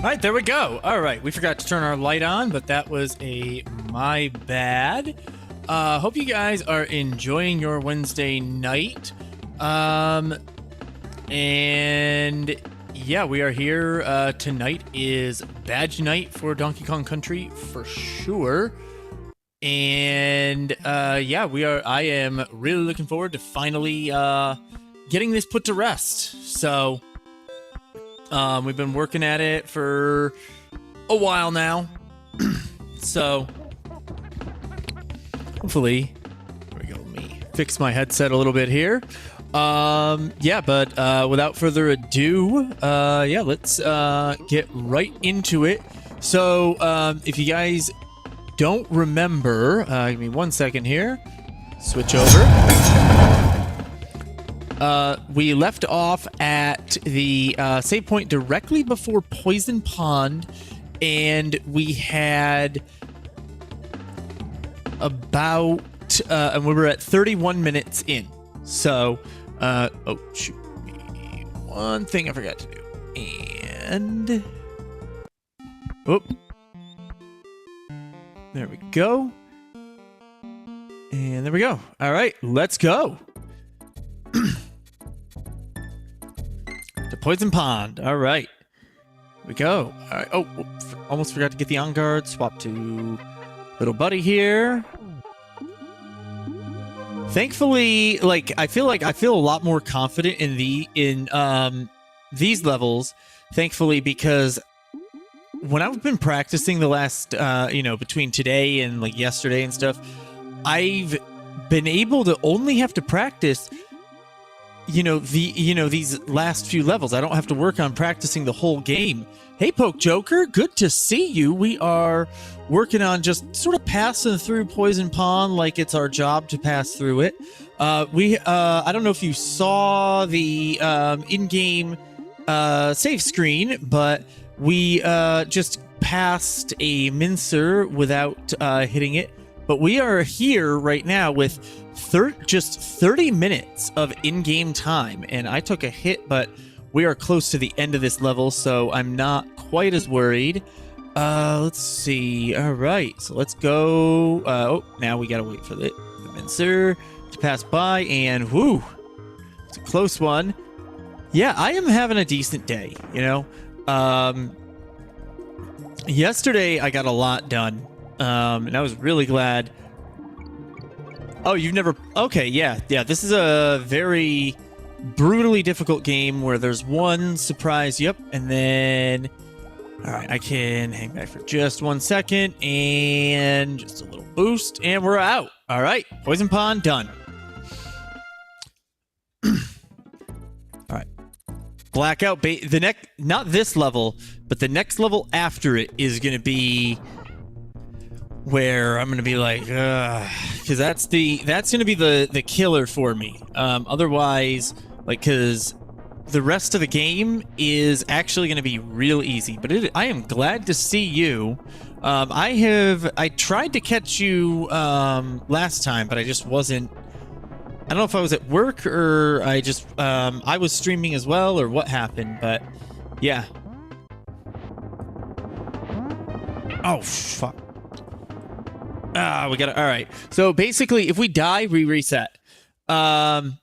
right, there we go. All right, we forgot to turn our light on, but that was my bad. Hope you guys are enjoying your Wednesday night. And yeah, we are here. Tonight is badge night for Donkey Kong Country for sure. And yeah, I am really looking forward to finally getting this put to rest. So we've been working at it for a while now. So hopefully, there we go. Let me fix my headset a little bit here. Yeah, but without further ado, yeah, let's get right into it. So if you guys don't remember, give me 1 second here. Switch over. We left off at the save point directly before Poison Pond, and we had about, and we were at 31 minutes in. So, oh, shoot. One thing I forgot to do. And, whoop. There we go. And there we go. All right, let's go. To Poison Pond. All right. Here we go. All right. Oh, almost forgot to get the on guard. Swap to little buddy here. Thankfully, I feel a lot more confident in these levels. Thankfully, because when I've been practicing the last, between today and yesterday and stuff, I've been able to only have to practice, these last few levels. I don't have to work on practicing the whole game. Hey, Poke Joker, good to see you. We are working on just sort of passing through Poison Pond like it's our job to pass through it. I don't know if you saw the in-game save screen, but we just passed a mincer without hitting it. But we are here right now with just 30 minutes of in-game time, and I took a hit, but we are close to the end of this level, so I'm not quite as worried. Let's see. All right, so let's go. Oh, now we gotta wait for the mincer to pass by, and whoo, it's a close one. Yeah, I am having a decent day, Yesterday, I got a lot done, and I was really glad. Oh, you've never... Okay, yeah. This is a very brutally difficult game where there's one surprise. Yep, and then... All right, I can hang back for just 1 second, and just a little boost, and we're out. All right, Poison Pond done. All right. Blackout bait. Not this level, but the next level after it is going to be where I'm going to be like, because that's going to be the killer for me. Otherwise, because the rest of the game is actually going to be real easy. But I am glad to see you. I tried to catch you last time, but I just wasn't. I don't know if I was at work or I was streaming as well or what happened, but yeah. Oh, fuck. We got it. All right. So basically, if we die, we reset. Oh,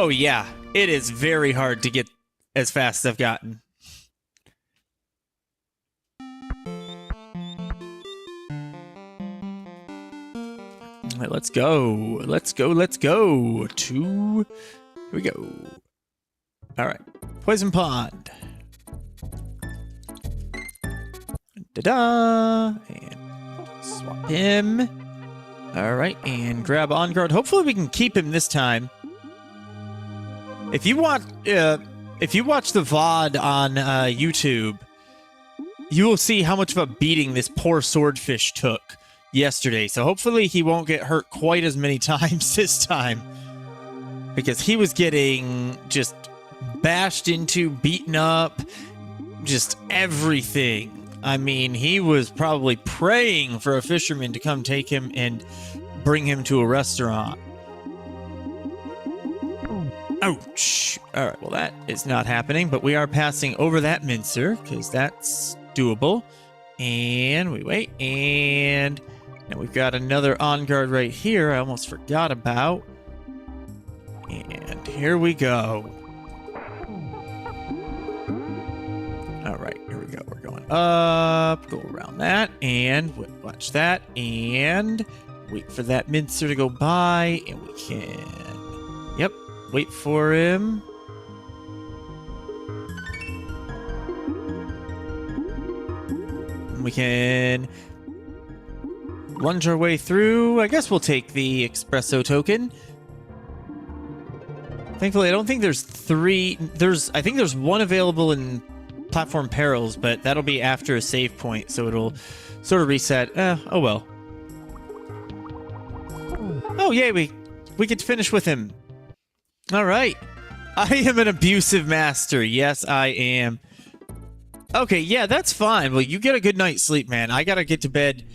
yeah. It is very hard to get as fast as I've gotten. All right, let's go. Let's go. Here we go. All right. Poison Pond. Da-da! And swap him. All right, and grab on guard. Hopefully we can keep him this time. If you watch the VOD on YouTube, you will see how much of a beating this poor swordfish took yesterday. So hopefully he won't get hurt quite as many times this time, because he was getting just bashed into, beaten up, just everything. I mean, he was probably praying for a fisherman to come take him and bring him to a restaurant. Ouch. All right, well, that is not happening, but we are passing over that mincer because that's doable. And we wait, and now we've got another on guard right here I almost forgot about. And here we go. All right, here we go. We're going up, go around that, and watch that, and wait for that mincer to go by, and we can, yep, wait for him. We can lunge our way through. I guess we'll take the espresso token. Thankfully, I don't think there's three. I think there's one available in Platform Perils, but that'll be after a save point, so it'll sort of reset. Oh well. Oh yay, we get to finish with him. All right. I am an abusive master. Yes, I am. Okay, yeah, that's fine. Well, you get a good night's sleep, man. I gotta get to bed.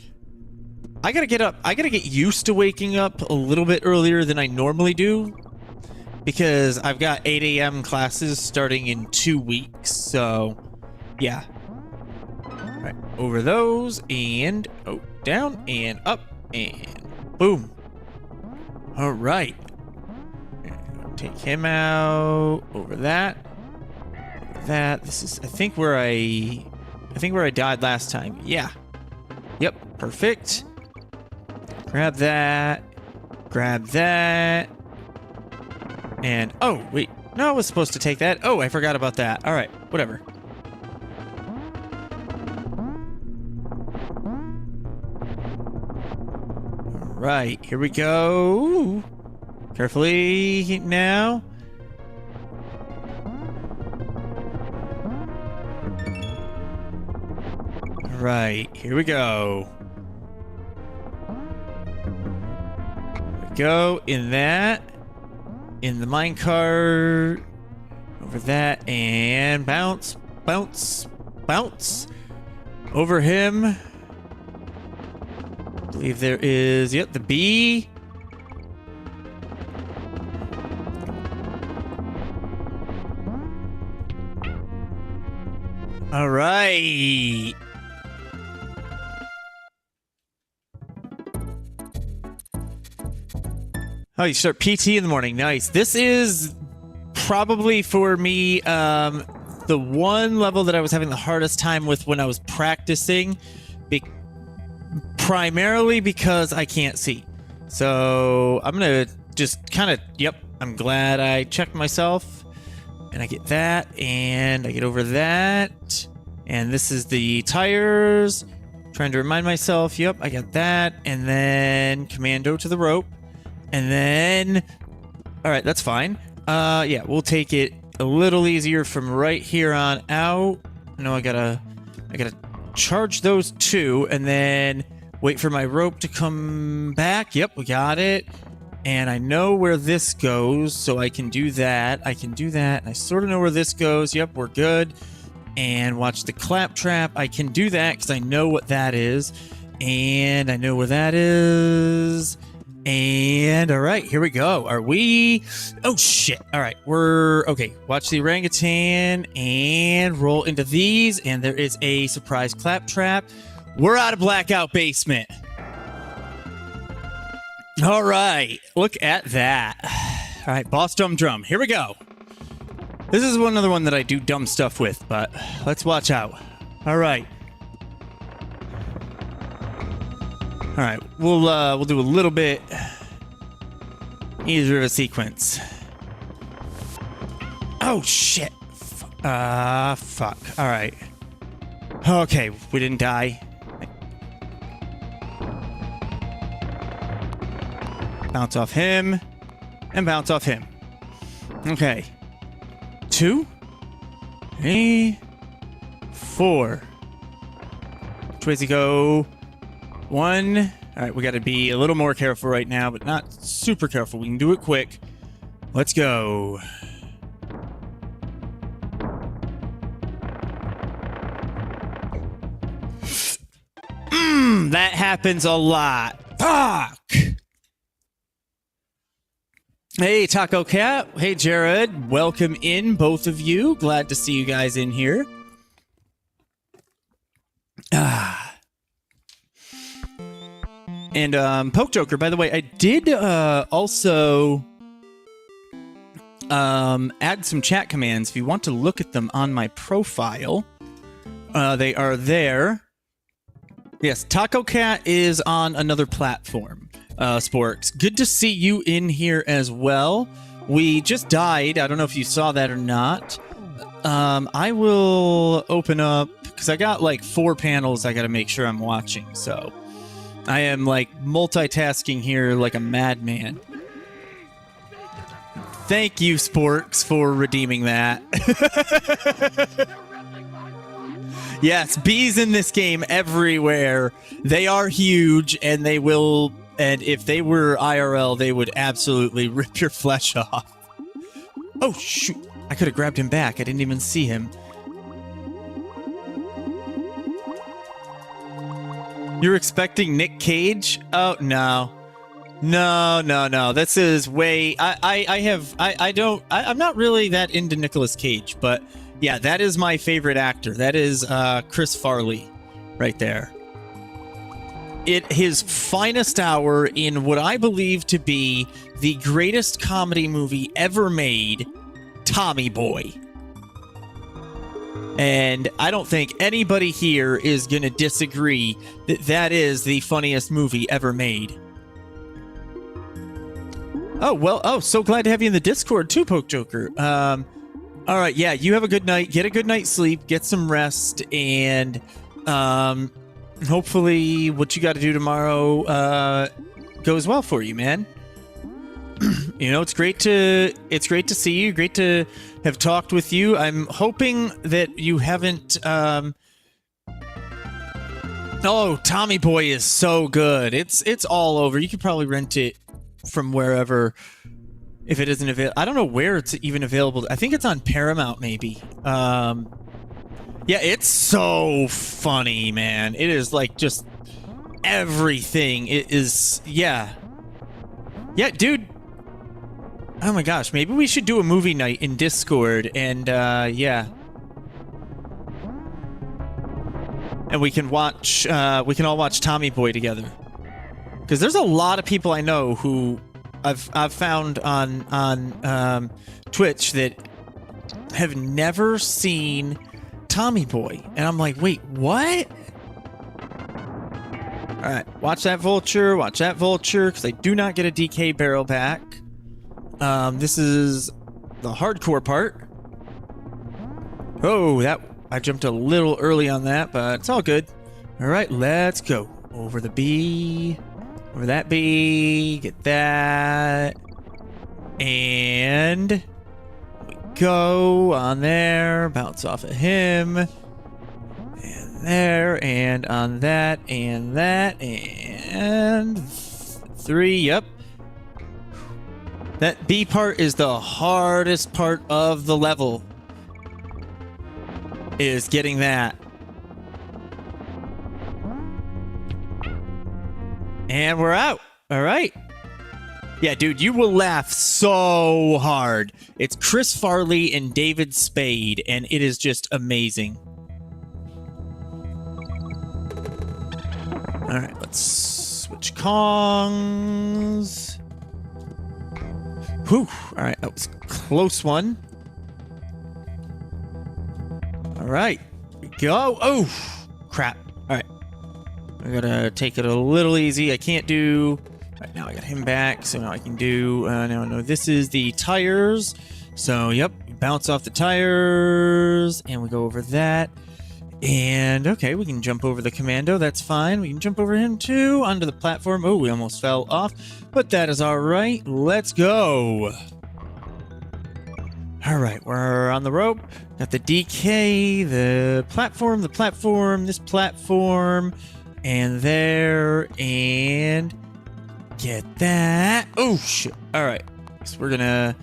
I gotta get up. I gotta get used to waking up a little bit earlier than I normally do, because I've got 8 a.m. classes starting in 2 weeks, so yeah. All right, over those, and down, and up, and boom. All right. Take him out, over that. That this is I think where I died last time. Yeah. Yep, perfect. Grab that. Grab that. And oh, wait. No, I was supposed to take that. Oh, I forgot about that. All right, whatever. All right, here we go. Carefully now. Right, here we go. Here we go in that, in the minecart, over that, and bounce, bounce, bounce. Over him. I believe there is, yep, the bee. All right. Oh, you start PT in the morning. Nice. This is probably for me the one level that I was having the hardest time with when I was practicing, primarily because I can't see. So I'm going to just kind of, yep, I'm glad I checked myself. And I get that, and I get over that. And this is the tires. Trying to remind myself, yep, I got that. And then commando to the rope. And then, all right, that's fine. Yeah, we'll take it a little easier from right here on out. No, I gotta charge those two, and then wait for my rope to come back. Yep, we got it. And I know where this goes, so I can do that. I can do that. And I sort of know where this goes. Yep, we're good. And watch the claptrap. I can do that because I know what that is. And I know where that is. And all right, here we go. Are we? Oh, shit. All right, we're okay. Watch the orangutan and roll into these. And there is a surprise claptrap. We're out of Blackout Basement. All right, look at that. All right, boss dumb drum. Here we go. This is another one that I do dumb stuff with, but let's watch out. All right. All right, we'll do a little bit easier of a sequence. Oh shit. Fuck. All right. Okay, we didn't die. Bounce off him, and bounce off him. Okay. 2, 3, 4. Which way does he go? 1. All right, we got to be a little more careful right now, but not super careful. We can do it quick. Let's go. That happens a lot. Fuck! Hey, Taco Cat. Hey, Jared. Welcome in, both of you. Glad to see you guys in here. And Poke Joker, by the way, I did also add some chat commands. If you want to look at them on my profile, they are there. Yes, Taco Cat is on another platform. Sporks, good to see you in here as well. We just died. I don't know if you saw that or not. I will open up because I got like 4 panels I got to make sure I'm watching. So I am like multitasking here like a madman. Thank you, Sporks, for redeeming that. Yes, bees in this game everywhere. They are huge, and they will. And if they were IRL, they would absolutely rip your flesh off. Oh, shoot. I could have grabbed him back. I didn't even see him. You're expecting Nick Cage? Oh, no. No. This is way... I'm not really that into Nicolas Cage, but yeah, that is my favorite actor. That is Chris Farley right there. His finest hour in what I believe to be the greatest comedy movie ever made, Tommy Boy. And I don't think anybody here is going to disagree that that is the funniest movie ever made. Oh, well, so glad to have you in the Discord too, Poke Joker. All right, yeah, you have a good night. Get a good night's sleep, get some rest, and hopefully what you got to do tomorrow goes well for you, man. You know, it's great to see you. Great to have talked with you. I'm hoping that you haven't Oh, Tommy Boy is so good. It's all over. You could probably rent it from wherever if it isn't available. I don't know where it's even available. I think it's on Paramount maybe. Yeah, it's so funny, man. It is like just everything. It is, yeah. Yeah, dude. Oh my gosh, maybe we should do a movie night in Discord and, yeah. And we can watch, we can all watch Tommy Boy together. Because there's a lot of people I know who I've found on Twitch that have never seen Tommy Boy. And I'm like, wait, what? Alright, watch that vulture, because I do not get a DK barrel back. This is the hardcore part. Oh, I jumped a little early on that, but it's all good. Alright, let's go. Over the bee. Over that bee. Get that. And we go on there. Bounce off of him. And there. And on that. And that. And 3. Yep. That B part is the hardest part of the level. Is getting that. And we're out. All right. Yeah, dude, you will laugh so hard. It's Chris Farley and David Spade, and it is just amazing. All right, let's switch Kongs. Whew. All right, that was a close one. All right, here we go. Oh, crap. All right. I gotta take it a little easy. I can't do... Right, now I got him back, so now I can do... no, this is the tires. So, yep, bounce off the tires, and we go over that. And, okay, we can jump over the commando. That's fine. We can jump over him, too, onto the platform. Oh, we almost fell off, but that is all right. Let's go. All right, we're on the rope. Got the DK, the platform, this platform, and there, and get that. Oh, shit. All right, so we're gonna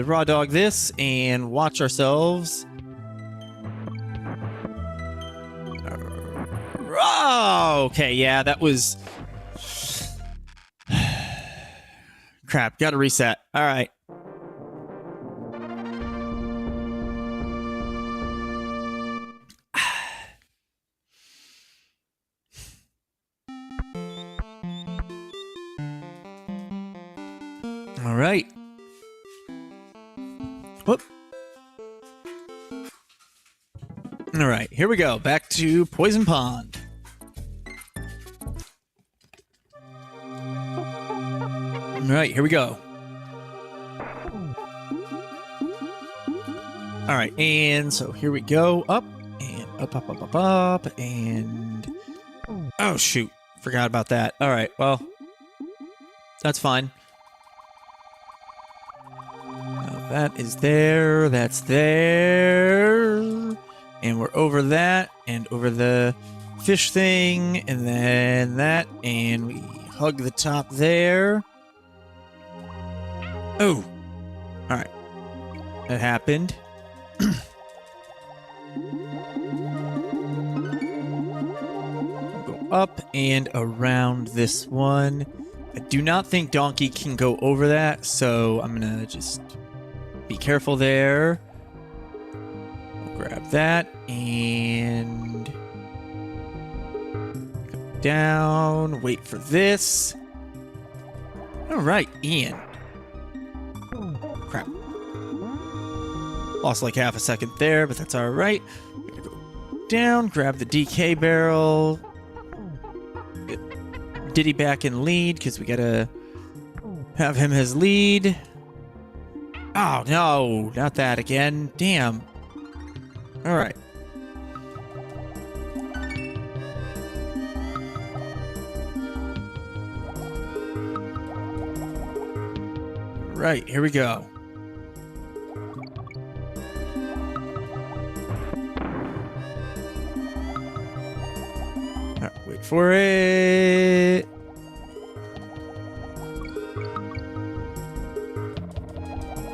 raw dog this and watch ourselves. Oh, okay, yeah, that was... Crap, gotta reset. All right. All right. Whoop. All right, here we go. Back to Poison Pond. All right, here we go. All right, and so here we go. Up and up, up, up, up, up, and... Oh, shoot. Forgot about that. All right, well, that's fine. That is there. That's there. And we're over that, and over the fish thing, and then that, and we hug the top there. Oh. All right. That happened. Go up and around this one. I do not think Donkey can go over that, so I'm gonna just be careful there. We'll grab that and go down. Wait for this. All right, Ian. Crap. Lost like half a second there, but that's all right. We're gonna go down, grab the DK barrel. Get Diddy back in lead because we gotta have him as lead. Oh, no, not that again. Damn. All right. Right, here we go. All right, wait for it.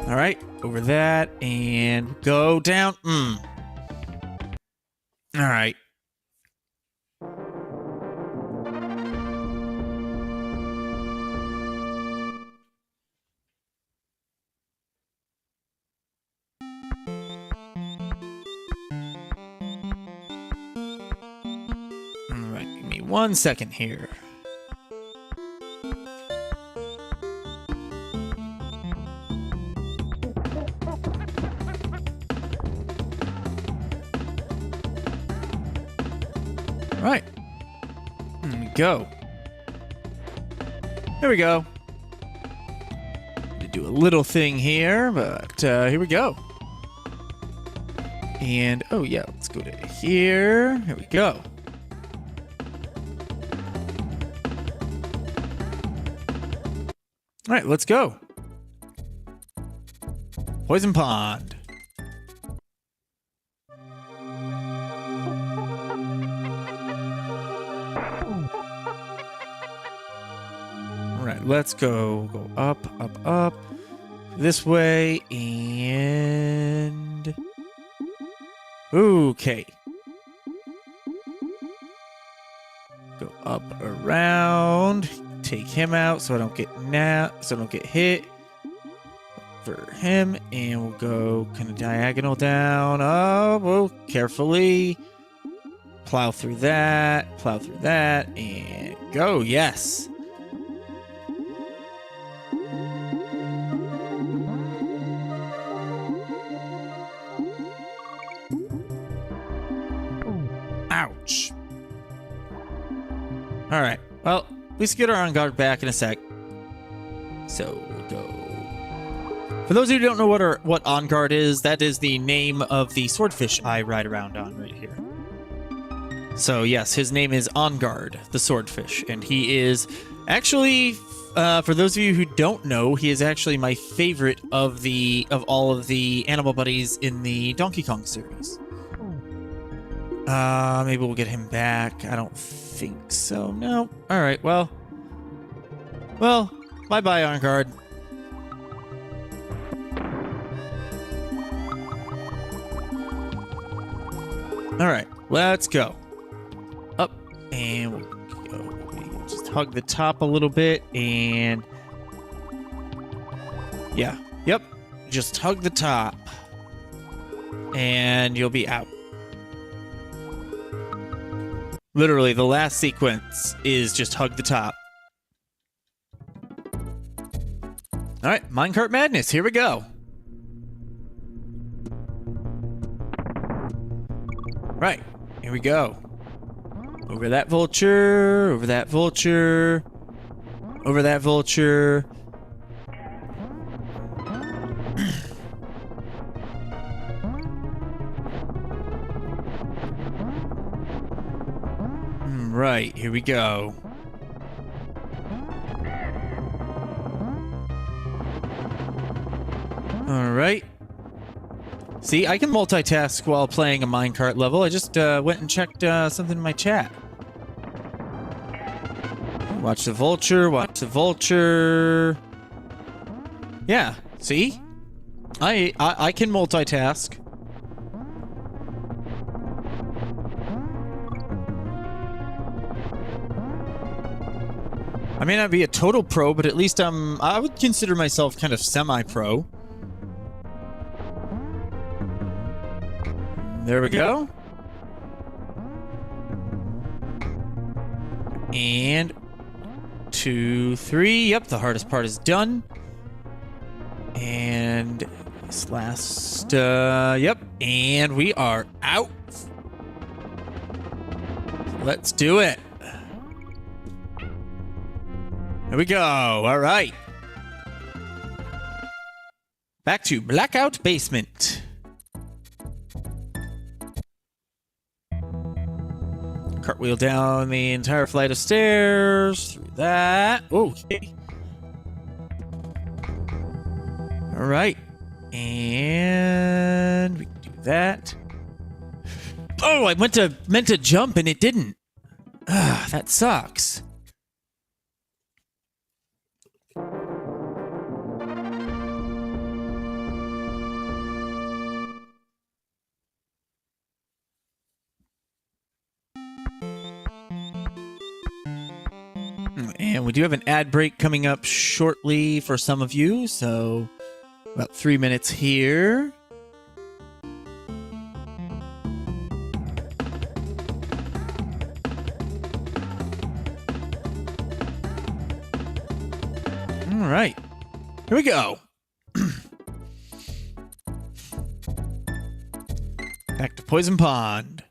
All right, over that, and go down. All right. All right, give me 1 second here. Right. There we go. There we go. Do a little thing here, but here we go. And, oh yeah, let's go to here. Here we go. All right, let's go. Poison Pond. Let's go up, up, up, this way, and... Okay. Go up, around, take him out so I don't get hit. For him, and we'll go kind of diagonal down. Oh, well, carefully. Plow through that, and go, yes. Ouch. All right. Well, at least get our on guard back in a sec. So we'll go. For those of you who don't know what on guard is, that is the name of the swordfish I ride around on right here. So yes, his name is On Guard, the swordfish, and he is actually, for those of you who don't know, he is actually my favorite of all of the animal buddies in the Donkey Kong series. Maybe we'll get him back. I don't think so. No. All right. Well, bye-bye, On Guard. All right. Let's go. Up, and we'll go. Just hug the top a little bit, and Yeah. Yep. Just hug the top. And you'll be out. Literally, the last sequence is just hug the top. Alright, Minecart Madness, here we go. Right, here we go. Over that vulture, over that vulture, over that vulture. Right, here we go. Alright. See, I can multitask while playing a minecart level. I just went and checked something in my chat. Watch the vulture, watch the vulture. Yeah, see? I can multitask. I may not be a total pro, but at least I would consider myself kind of semi-pro. There we go. And 2, 3. Yep, the hardest part is done. And this last, yep. And we are out. Let's do it. There we go. All right. Back to Blackout Basement. Cartwheel down the entire flight of stairs. Through that. Okay. All right. And we can do that. Oh, I meant to jump and it didn't. Ah, that sucks. And we do have an ad break coming up shortly for some of you, so about 3 minutes here. All right, here we go. Back to Poison Pond.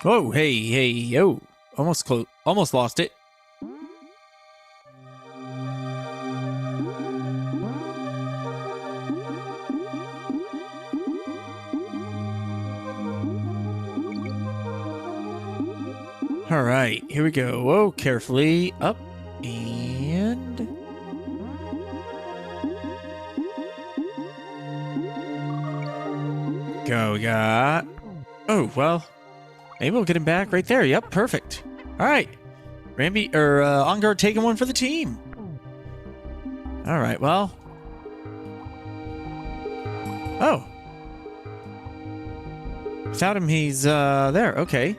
Oh, hey, yo. Almost lost it. All right, here we go. Whoa, carefully up and go. We got. Oh, well. Maybe we'll get him back right there. Yep, perfect. All right. Ramby, or On Guard taking one for the team. All right, well. Oh. Without him, he's there. Okay.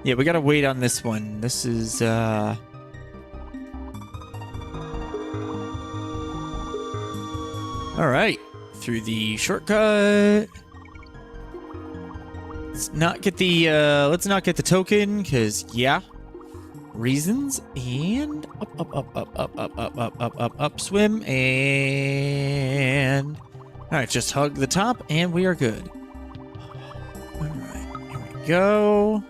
Yeah, we gotta wait on this one. This is, all right. Through the shortcut. Let's not get the token, because yeah, reasons. And up, swim, and all right, just hug the top, and we are good. All right, here we go.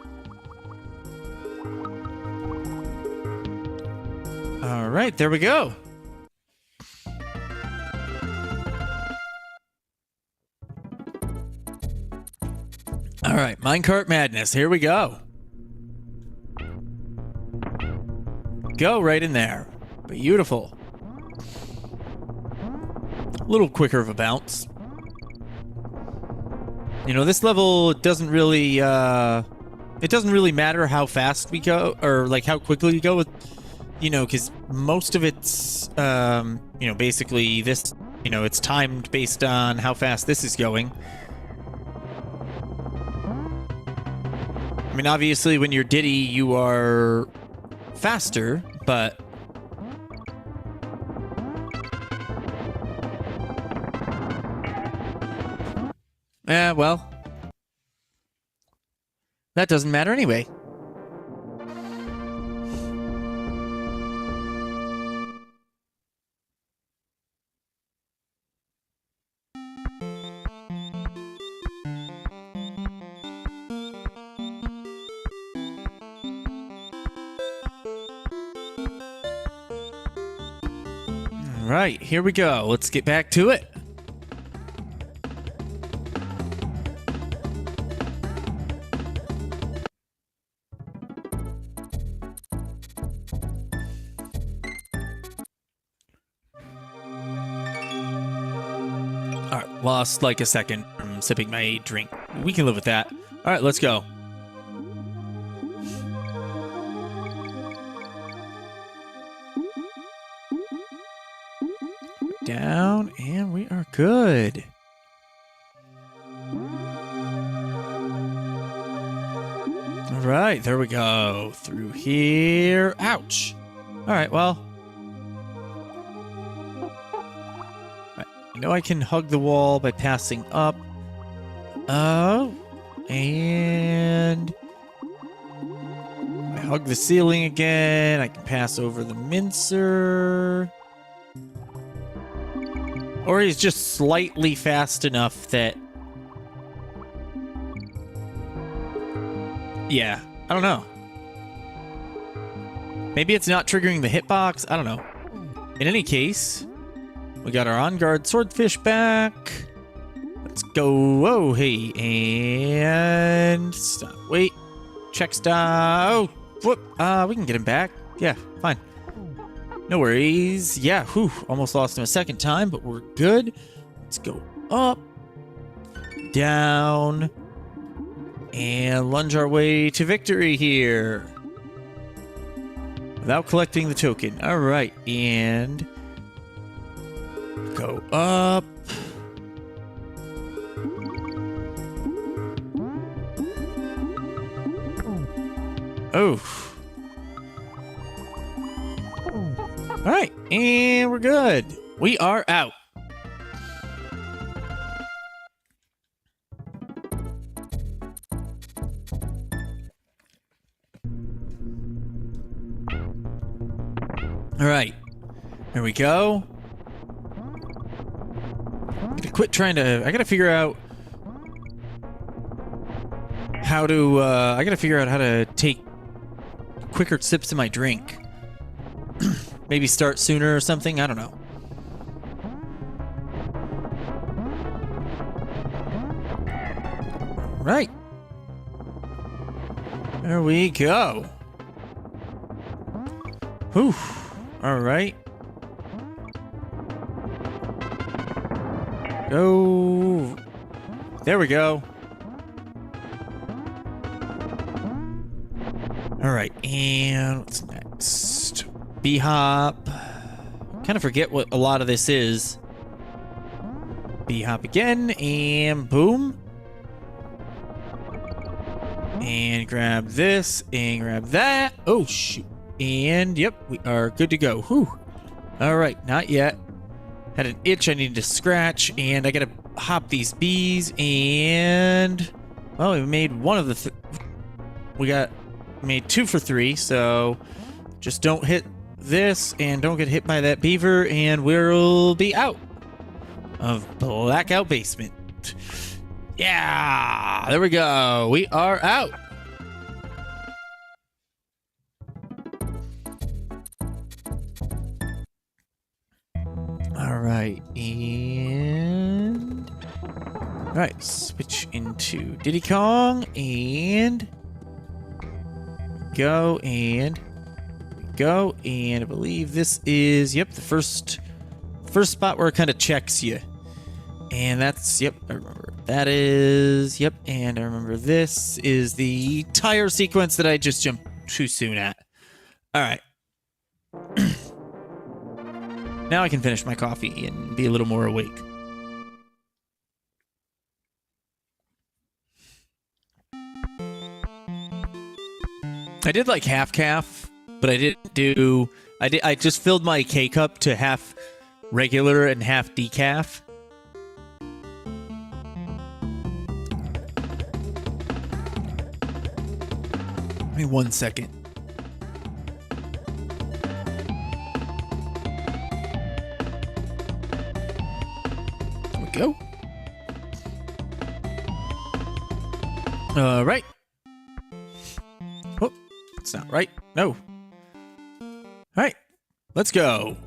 All right, there we go. All right, Minecart Madness. Here we go. Go right in there. Beautiful. A little quicker of a bounce. You know, this level doesn't really matter how fast we go or like how quickly we go with, you know, because most of it's, you know, basically this you know, it's timed based on how fast this is going. I mean, obviously, when you're Diddy, you are faster, but... well... that doesn't matter anyway. All right, here we go. Let's get back to it. All right, lost like a second from sipping my drink. We can live with that. All right, let's go. Down, and we are good. All right, there we go. Through here. Ouch. All right, well. I know I can hug the wall by passing up. Oh, and I hug the ceiling again. I can pass over the mincer. Or he's just slightly fast enough that... yeah, I don't know. Maybe it's not triggering the hitbox. I don't know. In any case, we got our on-guard swordfish back. Let's go. Oh, hey. And... stop. Wait. Check stop. Oh, whoop. We can get him back. Yeah, fine. No worries. Yeah, whew. Almost lost him a second time, but we're good. Let's go up. Down. And lunge our way to victory here. Without collecting the token. All right. And... go up. Oh. All right, and we're good. We are out. All right, here we go. I'm gonna quit trying to... I gotta figure out how to... I gotta figure out how to take quicker sips of my drink. Maybe start sooner or something. I don't know. Right. There we go. Whew. All right. Go. There we go. All right. And what's next? B-hop. Kind of forget what a lot of this is. B-hop again, and boom. And grab this, and grab that. Oh, shoot. And, yep, we are good to go. Whew. All right, not yet. Had an itch I needed to scratch, and I gotta hop these bees, and... well, we made one of the... we made 2 for 3, so... just don't hit this, and don't get hit by that beaver, and we'll be out of Blackout Basement. Yeah, there we go. We are out. All right, and all right, switch into Diddy Kong, and go, and go, and I believe this is, yep, the first spot where it kind of checks you. And that's, yep, I remember. That is, yep, and I remember this is the tire sequence that I just jumped too soon at. All right. Now I can finish my coffee and be a little more awake. I did like half calf, but I didn't do... I just filled my K-cup to half regular and half decaf. Give me 1 second. There we go. All right. Oh, it's not right. No. All right, let's go.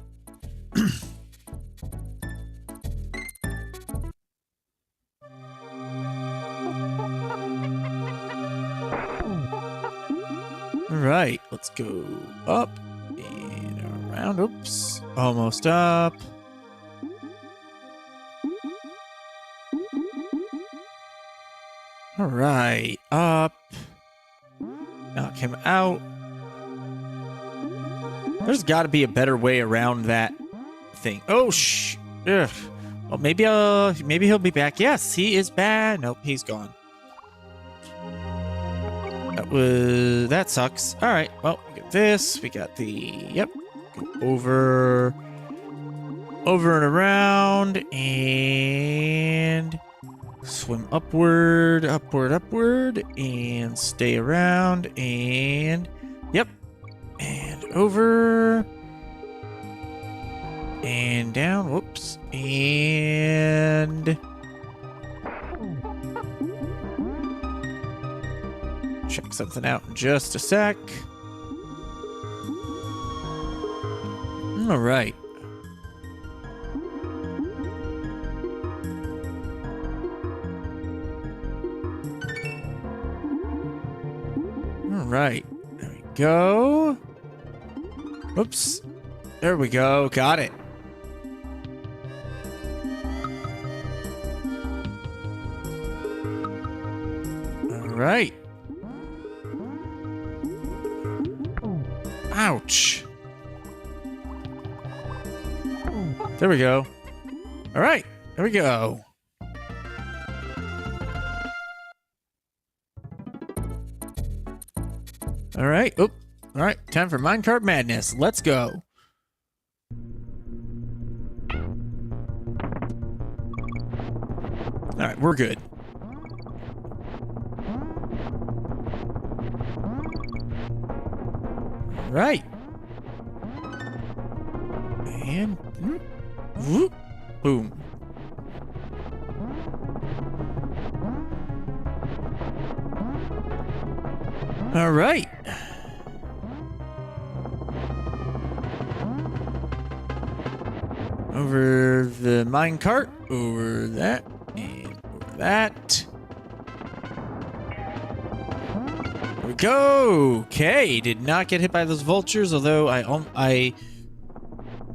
All right, let's go up and around. Oops, almost up. All right, up. Knock him out. There's got to be a better way around that thing. Oh, ugh. Well, maybe he'll be back. Yes, he is back. Nope, he's gone. That sucks. All right. Well, we got this. We got the yep. Go over and around and swim upward, and stay around and yep. And over and down, whoops, and check something out in just a sec. All right. All right, there we go. Whoops. There we go. Got it. All right. Ouch. There we go. All right. There we go. All right. Oop. All right, time for minecart madness. Let's go. All right, we're good. All right. And whoop, boom. All right. Over the minecart, over that, and over that. There we go. Okay, did not get hit by those vultures, although I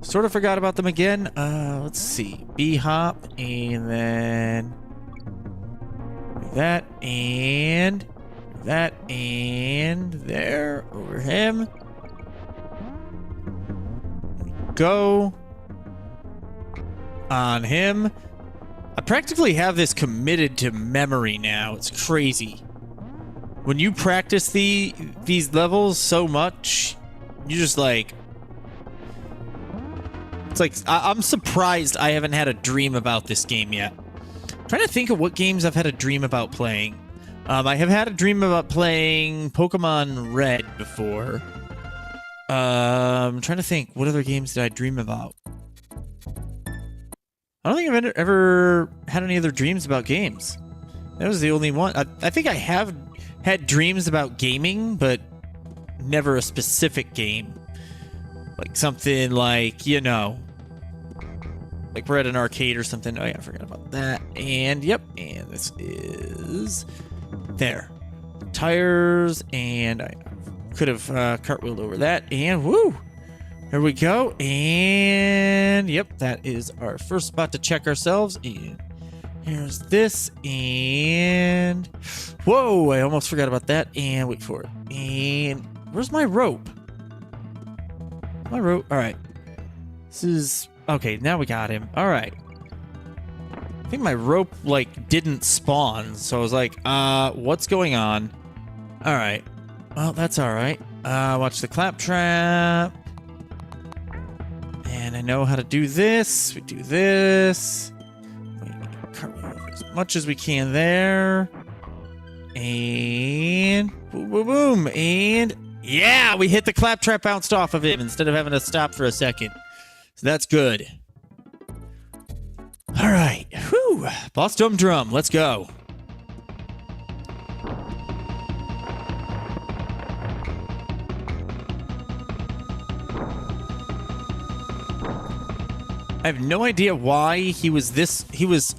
sort of forgot about them again. Let's see. B-hop, and then that, and that, and there, over him. There we go. On him. I practically have this committed to memory now. It's crazy. When you practice these levels so much, you just like... It's like, I'm surprised I haven't had a dream about this game yet. I'm trying to think of what games I've had a dream about playing. I have had a dream about playing Pokemon Red before. I'm trying to think, what other games did I dream about? I don't think I've ever had any other dreams about games. That was the only one. I think I have had dreams about gaming, but never a specific game. Like something like, you know, like we're at an arcade or something. Oh yeah, I forgot about that. And yep, and this is there. Tires, and I could have cartwheeled over that, and woo! There we go, and yep, that is our first spot to check ourselves, and here's this, and whoa, I almost forgot about that, and wait for it, and where's my rope? My rope, all right, this is Okay, now we got him. All right. I think my rope, like, didn't spawn, so I was like, what's going on? All right. Well, that's all right. Watch the claptrap. And I know how to do this. We do this. We cartwheel as much as we can there. And boom, boom, boom. And yeah, we hit the claptrap, bounced off of him instead of having to stop for a second. So that's good. All right. Whew. Boss Drum. Let's go. I have no idea why he was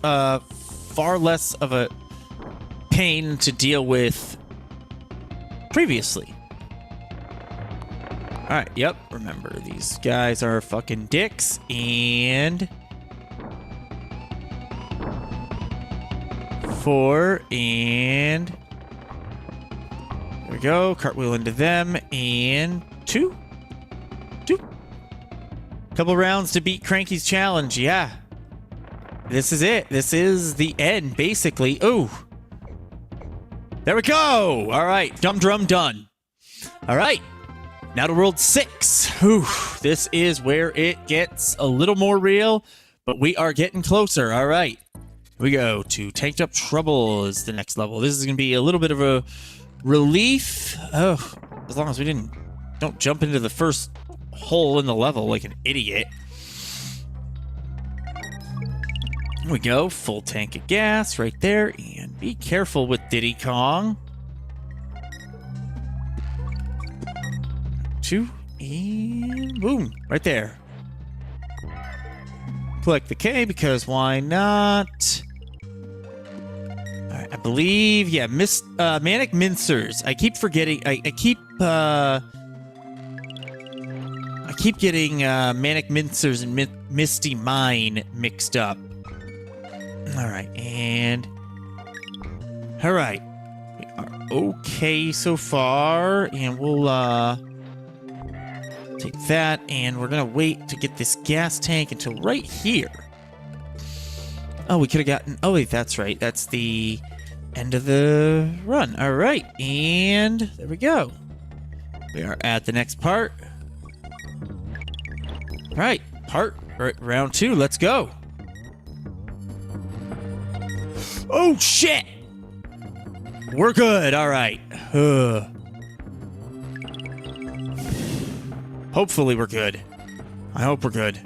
far less of a pain to deal with previously. All right, yep, remember, these guys are fucking dicks, and 4, and there we go, cartwheel into them, and 2. Couple rounds to beat Cranky's challenge, yeah. This is it. This is the end, basically. Ooh. There we go. All right, Drum done. All right, now to World 6. Whew. This is where it gets a little more real, but we are getting closer. All right, here we go to Tanked Up Trouble is the next level. This is going to be a little bit of a relief. Oh, as long as we don't jump into the first hole in the level like an idiot. Here we go, full tank of gas right there, and be careful with Diddy Kong. 2, and boom, right there. Collect the K because why not? All right, I believe, yeah, Manic Mincers. I keep forgetting. I keep getting Manic Mincers and Misty Mine mixed up. All right, and all right, we are okay so far, and we'll take that, and we're gonna wait to get this gas tank until right here. Oh, we could have gotten. Oh wait, that's right. That's the end of the run. All right, and there we go. We are at the next part. All right, round 2, let's go. Oh, shit! We're good, all right. Hopefully we're good. I hope we're good.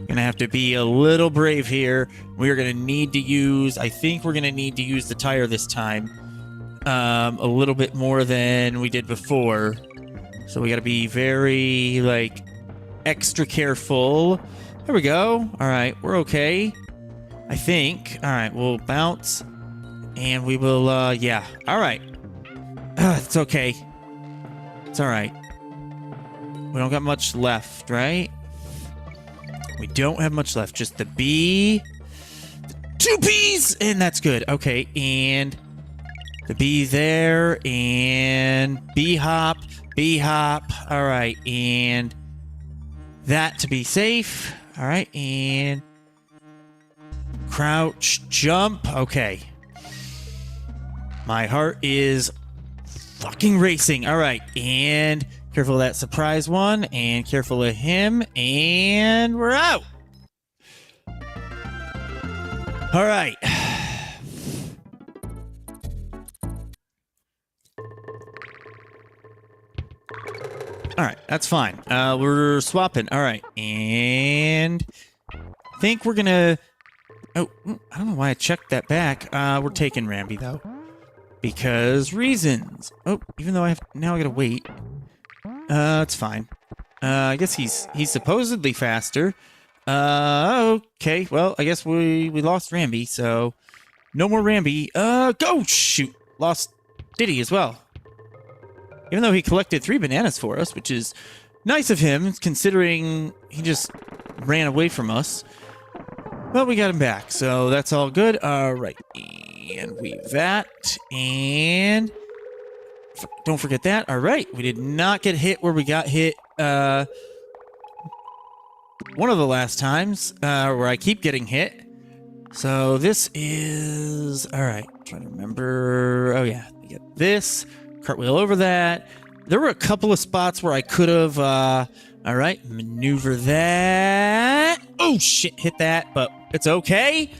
Gonna have to be a little brave here. We're gonna need to use, I think we're gonna need to use the tire this time. A little bit more than we did before. So we gotta be very, like, extra careful. There we go. All right, we're okay, I think. All right, we'll bounce, and we will, yeah. All right. It's okay. It's all right. We don't got much left, right? We don't have much left. Just the B. The 2 B's, and that's good. Okay, and the B there, and B-hop, B-hop. All right, and that to be safe. All right, and crouch, jump. Okay. My heart is fucking racing. All right, and careful of that surprise one, and careful of him, and we're out. All right. All right, that's fine. We're swapping. All right, and I think we're gonna. Oh, I don't know why I checked that back. We're taking Ramby though, because reasons. Oh, even though I gotta wait. It's fine. I guess he's supposedly faster. Okay. Well, I guess we lost Ramby, so no more Ramby. Go shoot. Lost Diddy as well. Even though he collected 3 bananas for us, which is nice of him, considering he just ran away from us. But we got him back, so that's all good. All right, and weave that, and don't forget that. All right, we did not get hit where we got hit one of the last times where I keep getting hit. So this is... All right, I'm trying to remember. Oh, yeah, we get this. Cartwheel over that. There were a couple of spots where I could have... all right, maneuver that. Oh, shit, hit that, but it's okay.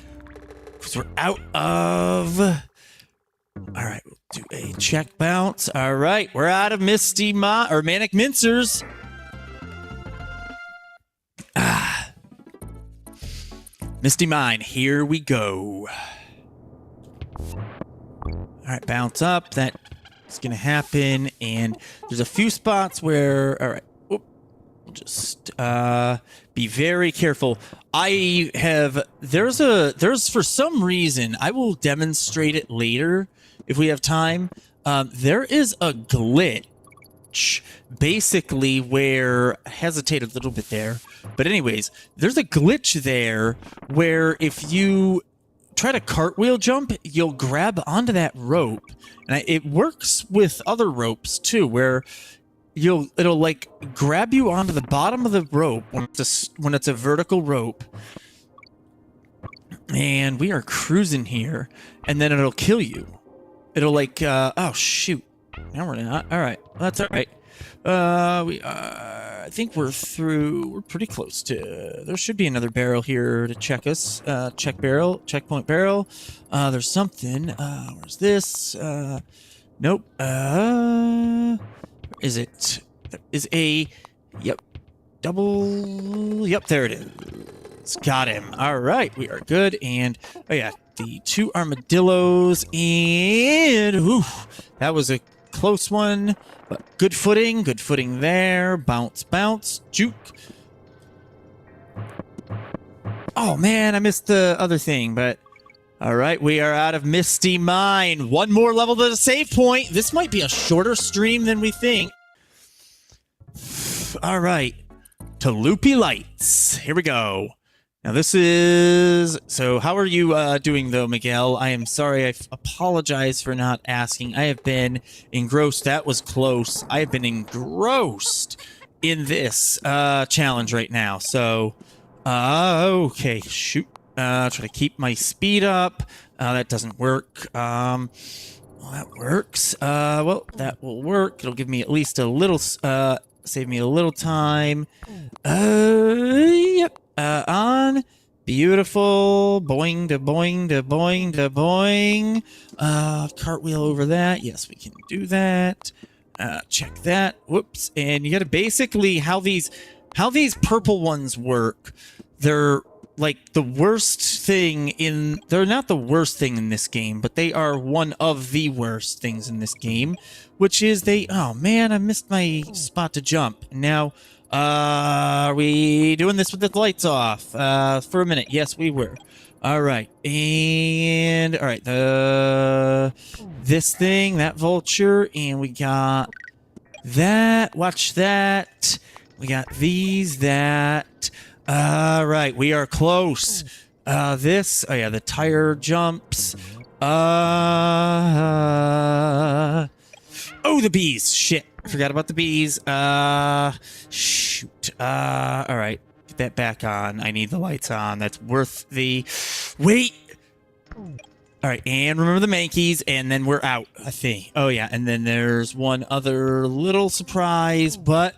Because we're out of... All right, we'll do a check bounce. All right, we're out of Manic Mincers. Misty Mine, here we go. All right, bounce up. That's going to happen. And there's a few spots where... All right, just be very careful. There's for some reason, I will demonstrate it later if we have time. There is a glitch basically where I hesitate a little bit there, but anyways, there's a glitch there where if you try to cartwheel jump, you'll grab onto that rope, and it works with other ropes too, where it'll like grab you onto the bottom of the rope when it's a vertical rope, and we are cruising here, and then it'll kill you. It'll like oh shoot, now we're not. All right, that's all right. I think we're pretty close to... There should be another barrel here to check us. Checkpoint barrel. There's something. Where's this? Nope. Is it? There is a... Yep. Double... Yep, there it is. Got him. All right, we are good. And, oh yeah, the 2 armadillos. And, oof, that was a close one. But good footing there. Bounce, juke. Oh man, I missed the other thing, but all right, we are out of Misty Mine. One more level to the save point. This might be a shorter stream than we think. All right, to Loopy Lights. Here we go. Now this is... So how are you doing though, Miguel? I am sorry. I apologize for not asking. I have been engrossed. That was close. I have been engrossed in this challenge right now. So, okay, shoot. Try to keep my speed up. That doesn't work. Well, that works. Well, that will work. It'll give me at least a little... save me a little time. Yep. On. Beautiful. Boing to boing to boing to boing. Cartwheel over that. Yes, we can do that. Check that. Whoops. And you gotta basically how these purple ones work. They're like the worst thing in... They're not the worst thing in this game, but they are one of the worst things in this game, which is they... Oh man, I missed my spot to jump. Now... are we doing this with the lights off? For a minute. Yes, we were. All right. And, all right. This thing, that vulture, and we got that. Watch that. We got these, that. All right. We are close. This. Oh, yeah. The tire jumps. Oh, the bees. Shit. Forgot about the bees. Shoot. All right. Get that back on. I need the lights on. That's worth the... Wait! All right, and remember the Mankeys, and then we're out, I think. Oh, yeah, and then there's one other little surprise, but...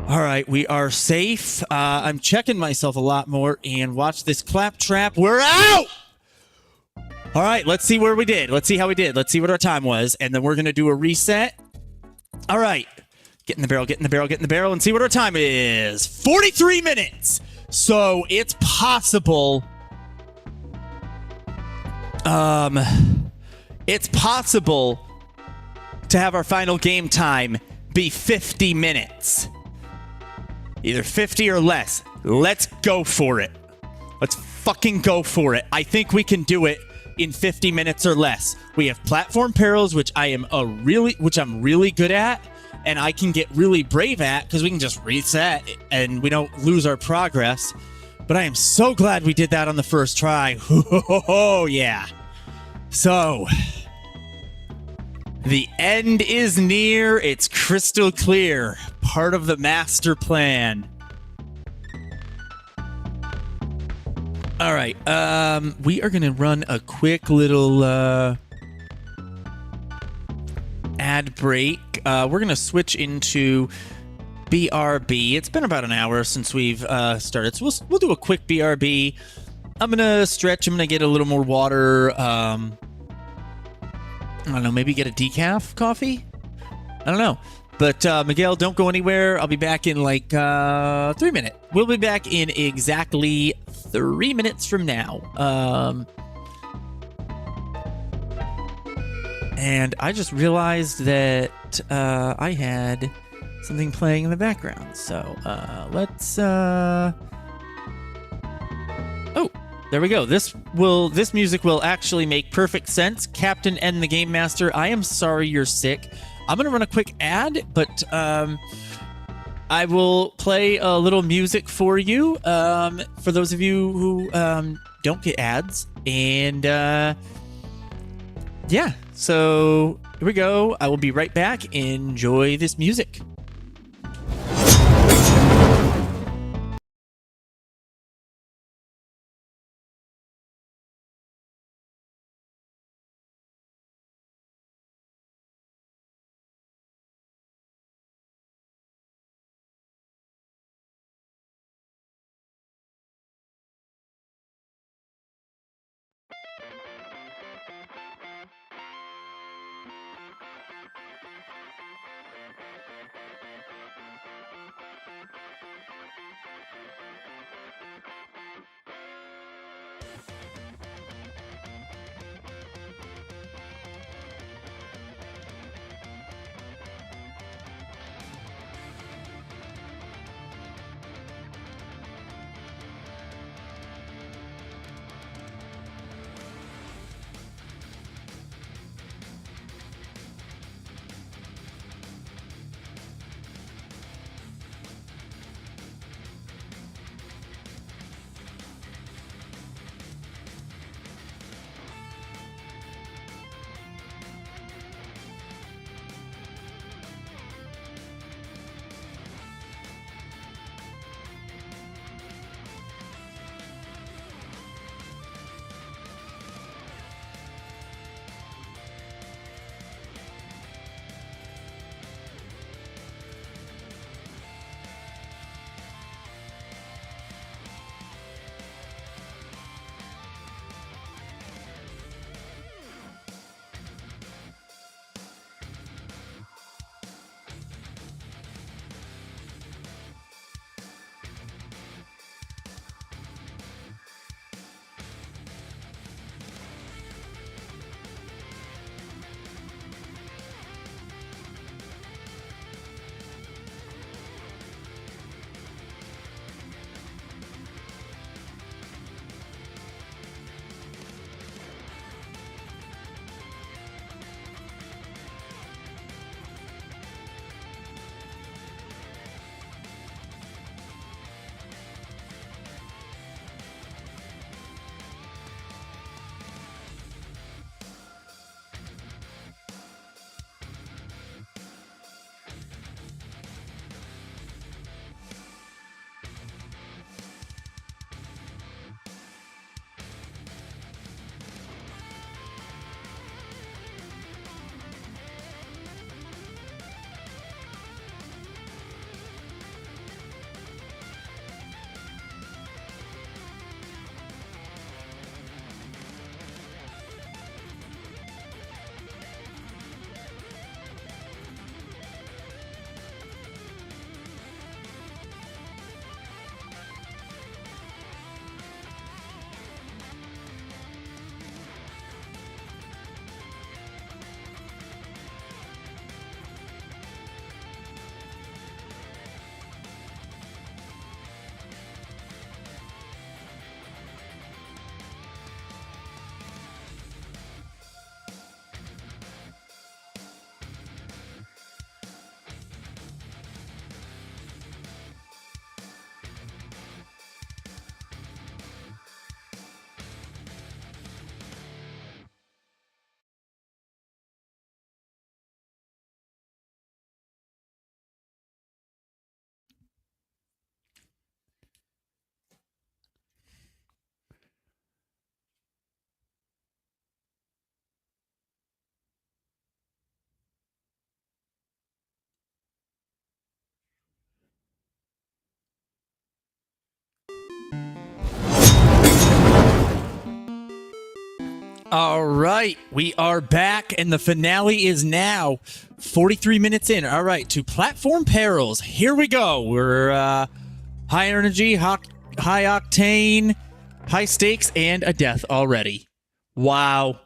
All right, we are safe. I'm checking myself a lot more, and watch this claptrap. We're out! All right, let's see where we did. Let's see how we did. Let's see what our time was, and then we're going to do a reset. All right. Get in the barrel, get in the barrel, get in the barrel, and see what our time is. 43 minutes! So, it's possible... It's possible to have our final game time be 50 minutes. Either 50 or less. Let's go for it. Let's fucking go for it. I think we can do it in 50 minutes or less. We have platform perils, which I'm really good at, and I can get really brave at because we can just reset and we don't lose our progress. But I am so glad we did that on the first try. Oh yeah. So The end is near. It's crystal clear. Part of the master plan. All right. We are going to run a quick little ad break. We're going to switch into BRB. It's been about an hour since we've started, so we'll do a quick BRB. I'm going to stretch. I'm going to get a little more water. I don't know, maybe get a decaf coffee? I don't know. But Miguel, don't go anywhere. I'll be back in like 3 minutes. We'll be back in exactly 3 minutes from now. And I just realized that I had something playing in the background. So let's... Oh, there we go. This music will actually make perfect sense. Captain N, the Game Master, I am sorry you're sick. I'm going to run a quick ad, but I will play a little music for you, for those of you who don't get ads. And yeah, so here we go. I will be right back. Enjoy this music. All right, we are back, and the finale is now 43 minutes in. All right, to Platform Perils. Here we go. We're high energy, high octane, high stakes, and a death already. Wow.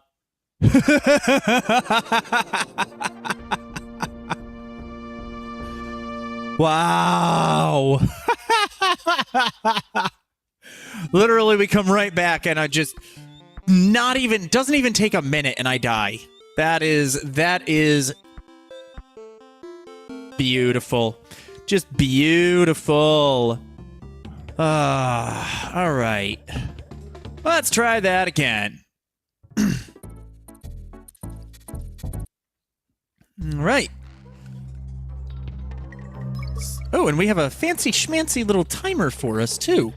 Wow. Literally, we come right back, and I just doesn't even take a minute, and I die. That is beautiful. Just beautiful. All right. Let's try that again. All right. Oh, and we have a fancy schmancy little timer for us, too.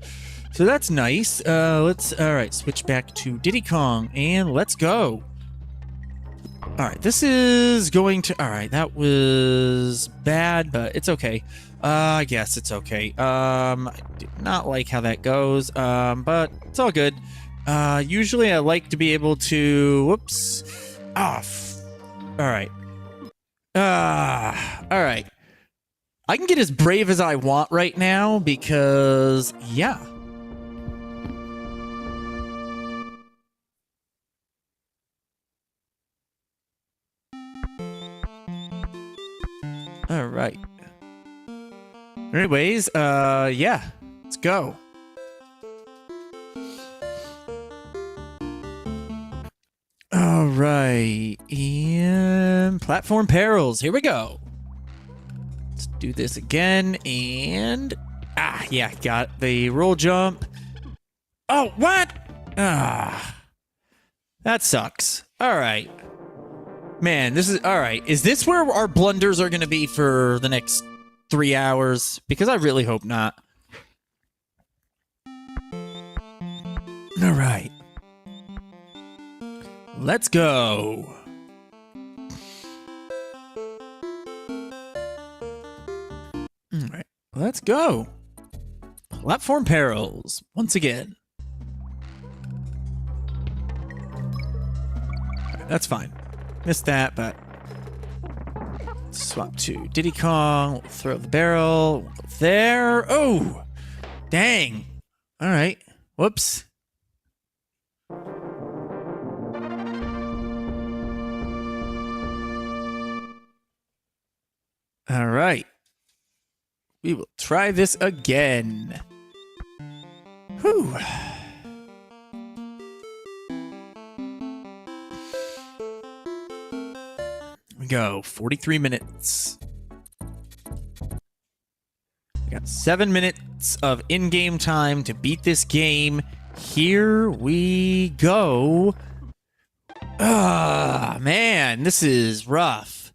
So that's nice. All right, switch back to Diddy Kong, and let's go. All right, this is going to, all right, that was bad, but it's okay. I guess it's okay. I do not like how that goes, but it's all good. Usually I like to be able to, whoops, off. All right. All right. I can get as brave as I want right now because, yeah. All right. Anyways, yeah, let's go. All right, and Platform Perils, here we go. Let's do this again, and, yeah, got the roll jump. Oh, what? That sucks. All right. Man, this is, all right. Is this where our blunders are going to be for the next 3 hours? Because I really hope not. All right. Let's go. All right. Let's go. Platform Perils, once again. All right, that's fine. Missed that, but swap to Diddy Kong. We'll throw the barrel. We'll go there. Oh, dang. All right. Whoops. All right. We will try this again. Whew. We go 43 minutes. We got 7 minutes of in-game time to beat this game. Here we go. Man, this is rough.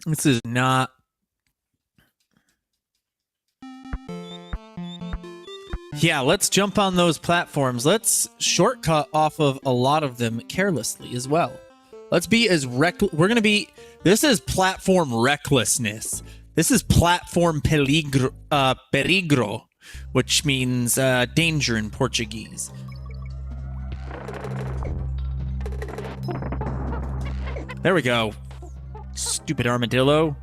This is not. Yeah, let's jump on those platforms. Let's shortcut off of a lot of them carelessly as well. Let's be as reckless. We're going to be. This is platform recklessness. This is platform peligro, which means danger in Portuguese. There we go. Stupid armadillo.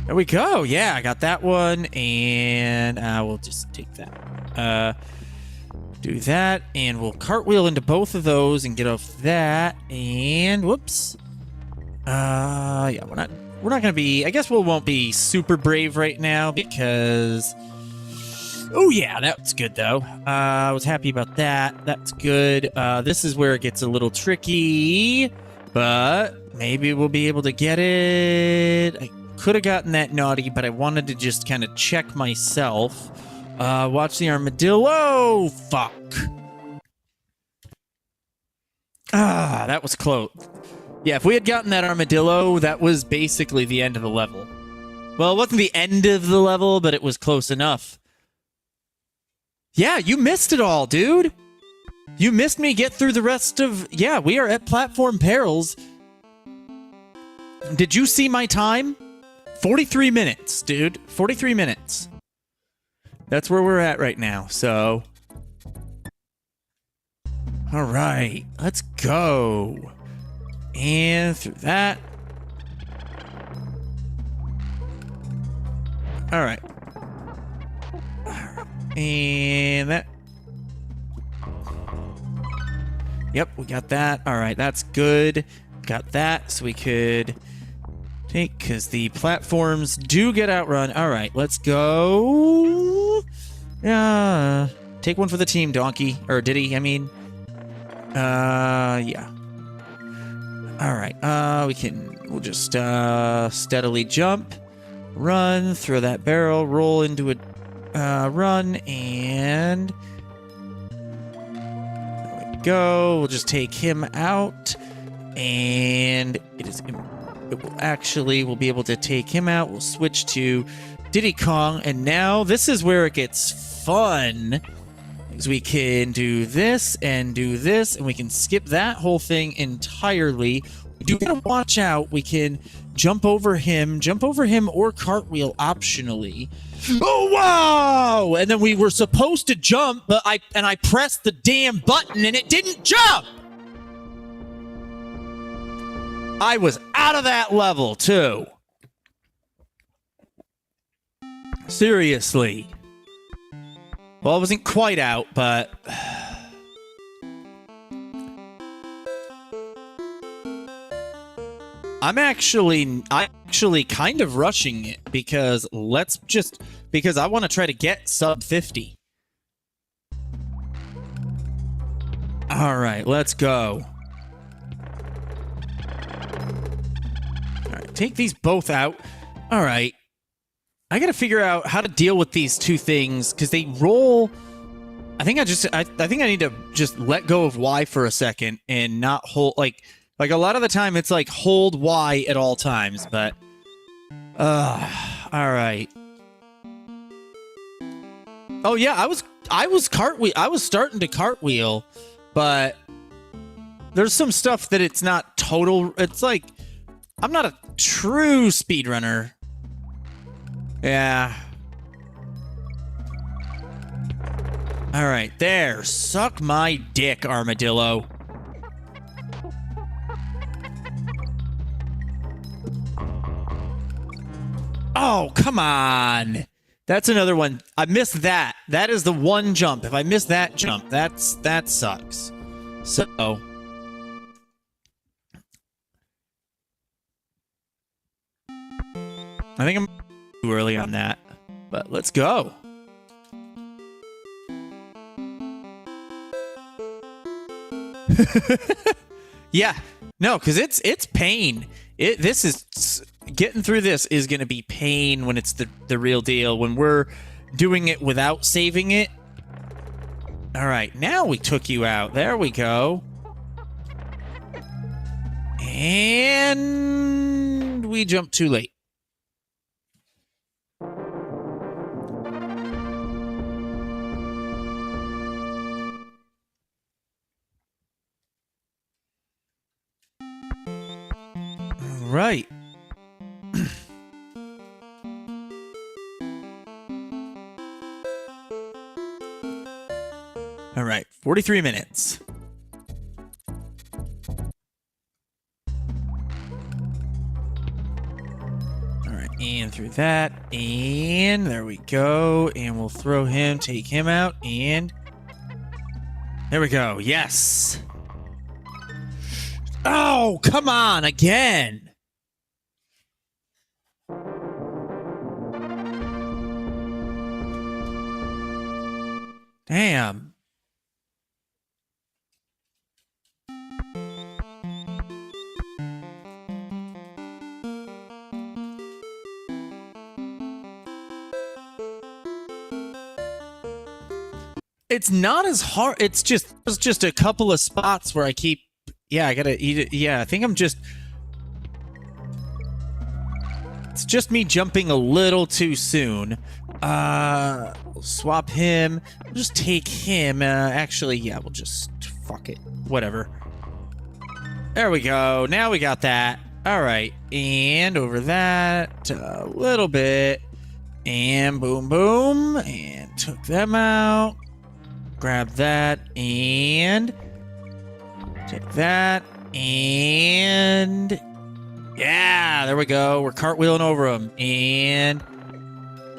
There we go. Yeah, I got that one, and we'll just take that. Do that, and we'll cartwheel into both of those and get off that. And whoops. Yeah, we're not gonna be. I guess we won't be super brave right now because. Oh yeah, that's good though. I was happy about that. That's good. This is where it gets a little tricky, but maybe we'll be able to get it. I could have gotten that naughty, but I wanted to just kind of check myself. Watch the armadillo. Fuck. That was close. Yeah, if we had gotten that armadillo, that was basically the end of the level. Well, it wasn't the end of the level, but it was close enough. Yeah, you missed it all, dude. You missed me get through the rest of... Yeah, we are at Platform Perils. Did you see my time? 43 minutes, dude. 43 minutes. That's where we're at right now, so... All right, let's go. And through that. All right. And that. Yep, we got that. All right, that's good. Got that, so we could take, because the platforms do get outrun. All right, let's go. Take one for the team, Donkey. Or Diddy, I mean. Yeah. All right, we'll just steadily jump, run, throw that barrel, roll into a run, and there we go. We'll just take him out, and we'll be able to take him out. We'll switch to Diddy Kong, and now this is where it gets fun. Because we can do this, and we can skip that whole thing entirely. We do gotta watch out. We can jump over him or cartwheel optionally. Oh, wow! And then we were supposed to jump, but I pressed the damn button and it didn't jump! I was out of that level, too. Seriously. Well, I wasn't quite out, but... I'm actually kind of rushing it because because I want to try to get sub 50. All right, let's go. All right, take these both out. All right. I gotta figure out how to deal with these two things because they roll. I think I need to just let go of Y for a second and not hold like a lot of the time it's like hold Y at all times, but all right. Oh yeah, I was starting to cartwheel, but there's some stuff that it's not total. It's like I'm not a true speedrunner. Yeah. All right, there. Suck my dick, armadillo. Oh, come on. That's another one. I missed that. That is the one jump. If I miss that jump, that sucks. So... I think I'm too early on that, but let's go. Yeah, no, because it's pain. This is getting through. This is gonna be pain when it's the real deal. When we're doing it without saving it. All right, now we took you out. There we go. And we jumped too late. Right. All right, 43 minutes. All right, and through that, and there we go. And we'll throw him, take him out, and there we go. Yes. Oh, come on, again. Damn. It's not as hard. It's just a couple of spots where I keep... Yeah, I gotta eat it. Yeah, I think I'm just... It's just me jumping a little too soon. We'll swap him. We'll just take him. Actually, yeah, we'll just... Fuck it. Whatever. There we go. Now we got that. All right, and over that a little bit, and boom, boom, and took them out. Grab that, and take that, and yeah, there we go. We're cartwheeling over them, and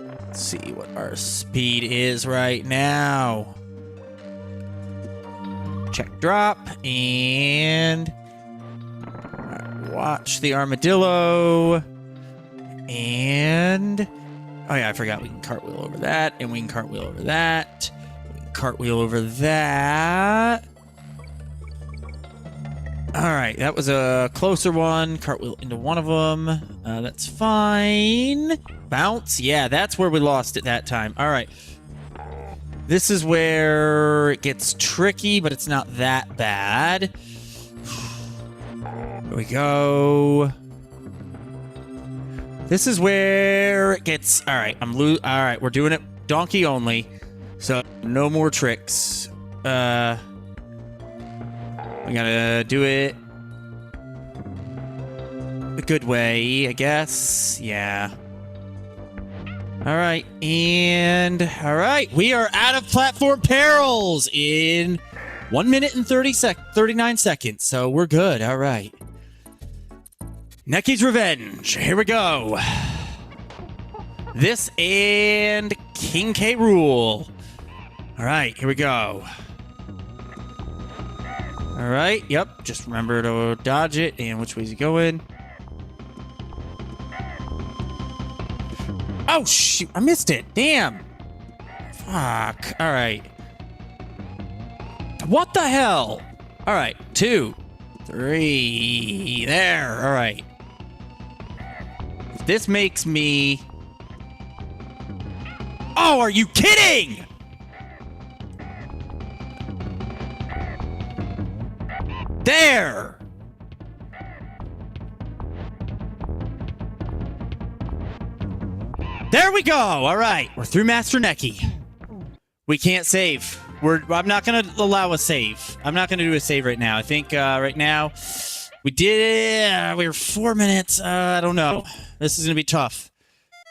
let's see what our speed is right now. Check drop, and watch the armadillo, and oh yeah, I forgot we can cartwheel over that, and we can cartwheel over that, we can cartwheel over that. All right, that was a closer one. Cartwheel into one of them. That's fine. Bounce, yeah, that's where we lost it that time. All right, this is where it gets tricky, but it's not that bad. Here we go. This is where it gets... All right, all right, we're doing it donkey only, so no more tricks. We gotta do it the good way, I guess. Yeah. All right, and all right, we are out of platform perils in 1 minute and 39 seconds, so we're good. All right. Necky's Revenge. Here we go. This and King K. Rool. All right, here we go. All right, yep. Just remember to dodge it. And which way is he going? Oh, shoot. I missed it. Damn. Fuck. All right. What the hell? All right. 2, 3. There. All right. This makes me... Oh, are you kidding? There. There we go. All right. We're through Master Necky. We can't save. I'm not going to allow a save. I'm not going to do a save right now. I think right now we did... we were 4 minutes. I don't know. This is going to be tough.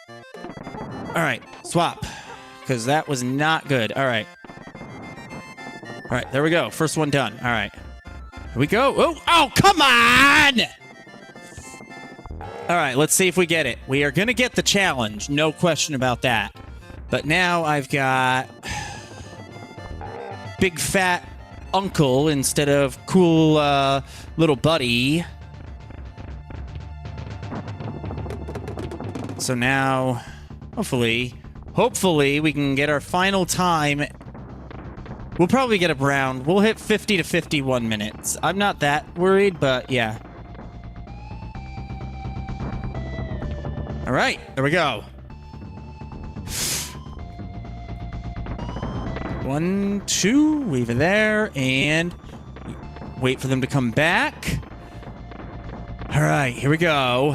All right. Swap. Because that was not good. All right. All right. There we go. First one done. All right. Here we go. Oh, come on! All right, let's see if we get it. We are going to get the challenge. No question about that. But now I've got big fat uncle instead of cool little buddy. So now, hopefully we can get our final time. We'll probably get around. We'll hit 50 to 51 minutes. I'm not that worried, but yeah. All right, there we go. 1, 2, leave it there, and wait for them to come back. All right, here we go.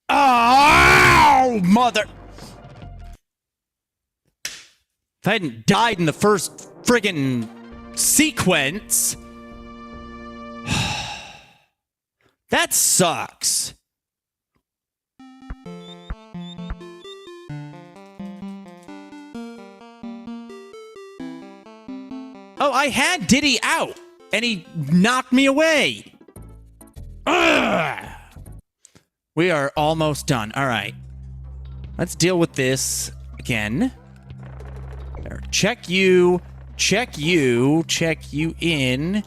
Oh, mother... If I hadn't died in the first friggin' sequence... That sucks. Oh, I had Diddy out, and he knocked me away. Ugh. We are almost done. All right. Let's deal with this again. There. Check you in,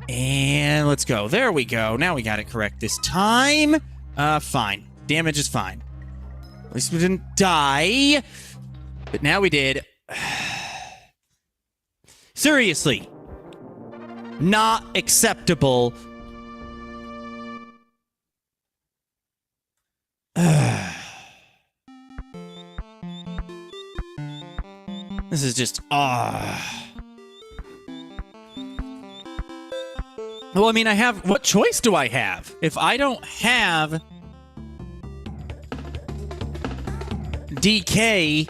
and let's go. There we go. Now we got it correct this time. Fine. Damage is fine. At least we didn't die, but now we did. Seriously. Not acceptable. This is just... Well, I mean, I have... What choice do I have? If I don't have... DK...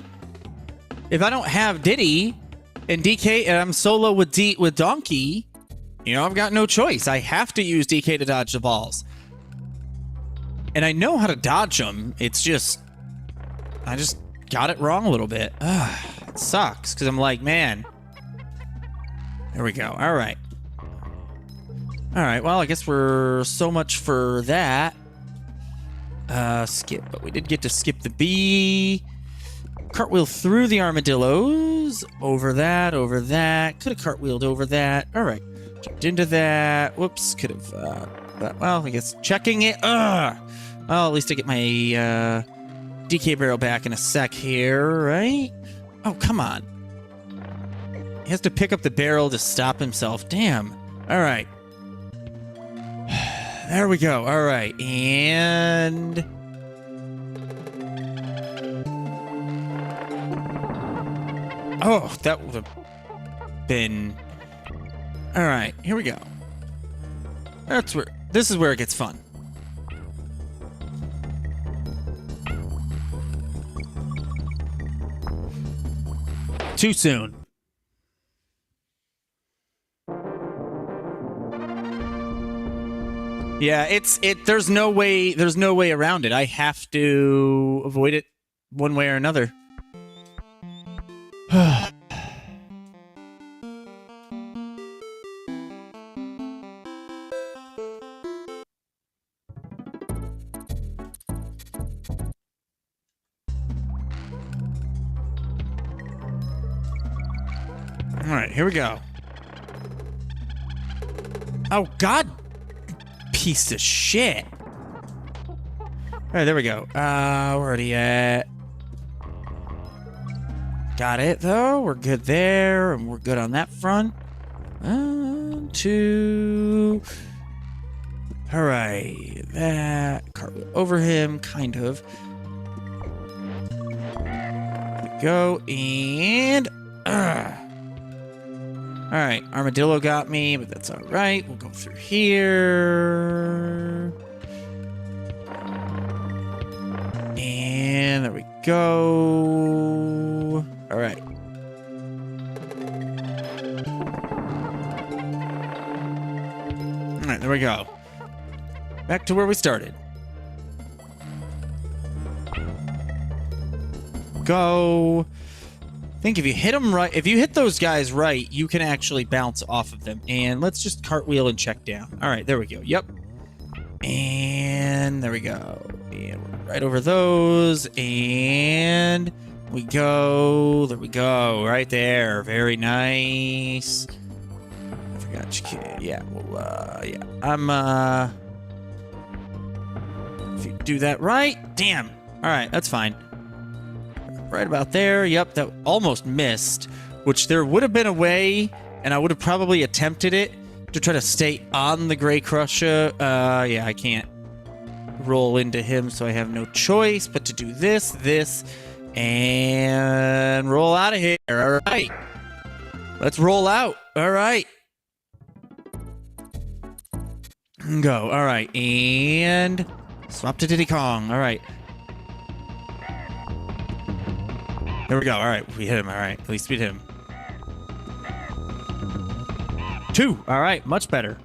If I don't have Diddy... And DK... And I'm solo with Donkey... You know, I've got no choice. I have to use DK to dodge the balls. And I know how to dodge them. It's just, I just got it wrong a little bit. It sucks, because I'm like, man. There we go. All right. All right, well, I guess we're so much for that. Skip, but we did get to skip the bee. Cartwheel through the armadillos. Over that, over that. Could have cartwheeled over that. All right. Jumped into that. Whoops. Could have, well, I guess checking it. Well, at least I get my DK barrel back in a sec here, right? Oh, come on. He has to pick up the barrel to stop himself. Damn. All right. There we go. All right. And... oh, that would have been... all right. Here we go. That's where... this is where it gets fun. Too soon. Yeah, there's no way around it. I have to avoid it one way or another. All right, here we go. Oh, God. Piece of shit. All right, there we go. Where are you at? Got it, though. We're good there, and we're good on that front. 1, 2. All right, that. Cartwheel over him, kind of. There we go, and... all right, armadillo got me, but that's all right. We'll go through here. And there we go. All right. All right, there we go. Back to where we started. Go. I think if you hit them right, if you hit those guys right, you can actually bounce off of them. And let's just cartwheel and check down. All right, there we go. Yep. And there we go. And we're right over those. And we go. There we go. Right there. Very nice. I forgot you can. Yeah. Well, yeah. If you do that right. Damn. All right. That's fine. Right about there. Yep, that almost missed, which there would have been a way, and I would have probably attempted it to try to stay on the Gray Crusher. Yeah, I can't roll into him, so I have no choice but to do this, and roll out of here. All right. Let's roll out. All right. Go. All right. And swap to Diddy Kong. All right. There we go. All right. We hit him. All right. At least we hit him. 2. All right. Much better.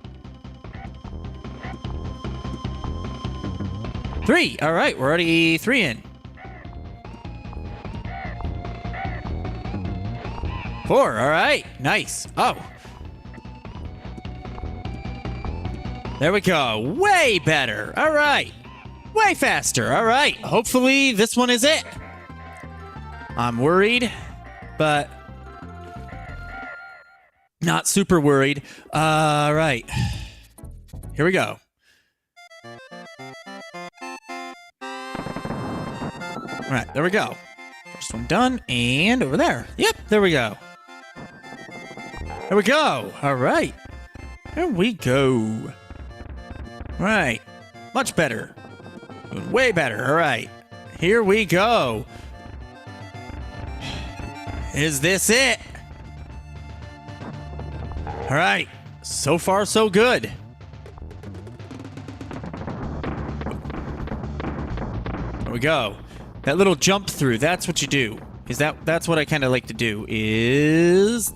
3. All right. We're already 3 in. 4. All right. Nice. Oh. There we go. Way better. All right. Way faster. All right. Hopefully this one is it. I'm worried, but not super worried. All right. Here we go. All right, there we go. First one done, and over there. Yep, there we go. There we go. All right. There we go. All right. Much better. Way better. All right. Here we go. Is this it? All right. So far, so good. There we go. That little jump through, that's what you do. That's what I kind of like to do is...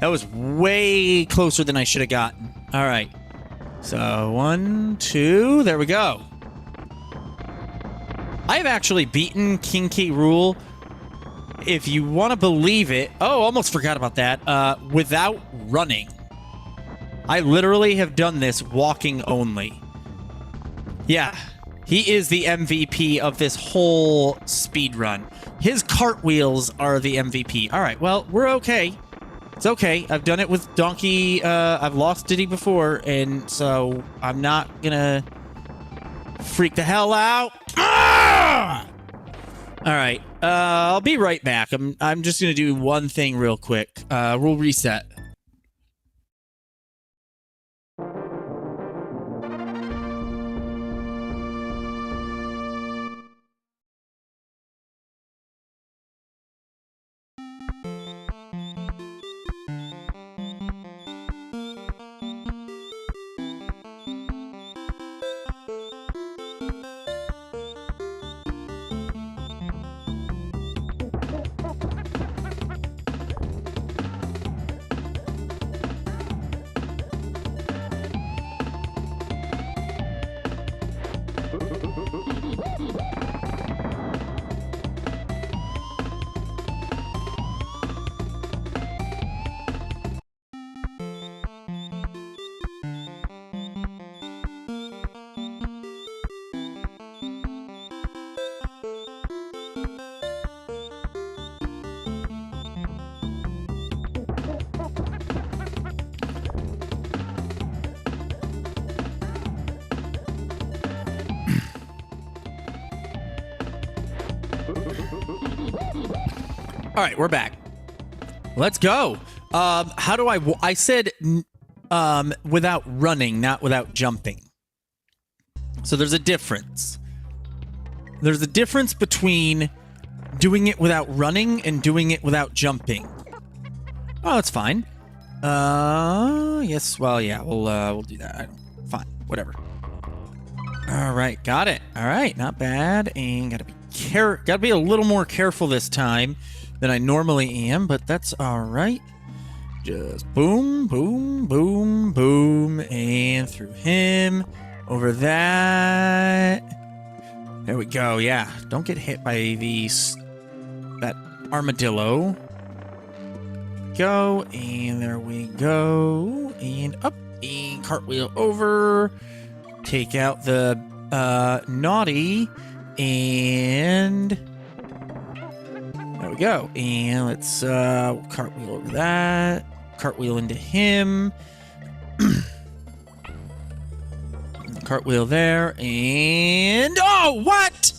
that was way closer than I should have gotten. All right. So 1, 2, there we go. I've actually beaten King K. Rool, if you want to believe it. Oh, almost forgot about that. Without running. I literally have done this walking only. Yeah, he is the MVP of this whole speed run. His cartwheels are the MVP. All right, well, we're okay. It's okay. I've done it with Donkey. I've lost Diddy before, and so I'm not gonna freak the hell out. Ah! All right, I'll be right back. I'm just gonna do one thing real quick. We'll reset. All right, we're back. Let's go. How do I said without running, not without jumping. So there's a difference. There's a difference between doing it without running and doing it without jumping. Oh, that's fine. Yes, well, yeah, we'll do that. Fine, whatever. All right, got it. All right, not bad. And gotta be a little more careful this time than I normally am, but that's all right. Just boom, boom, boom, boom, and through him, over that. There we go. Yeah, don't get hit by that armadillo. Go, and there we go, and up, and cartwheel over. Take out the naughty, and there we go. And let's cartwheel over that. Cartwheel into him. Cartwheel there, and oh, what?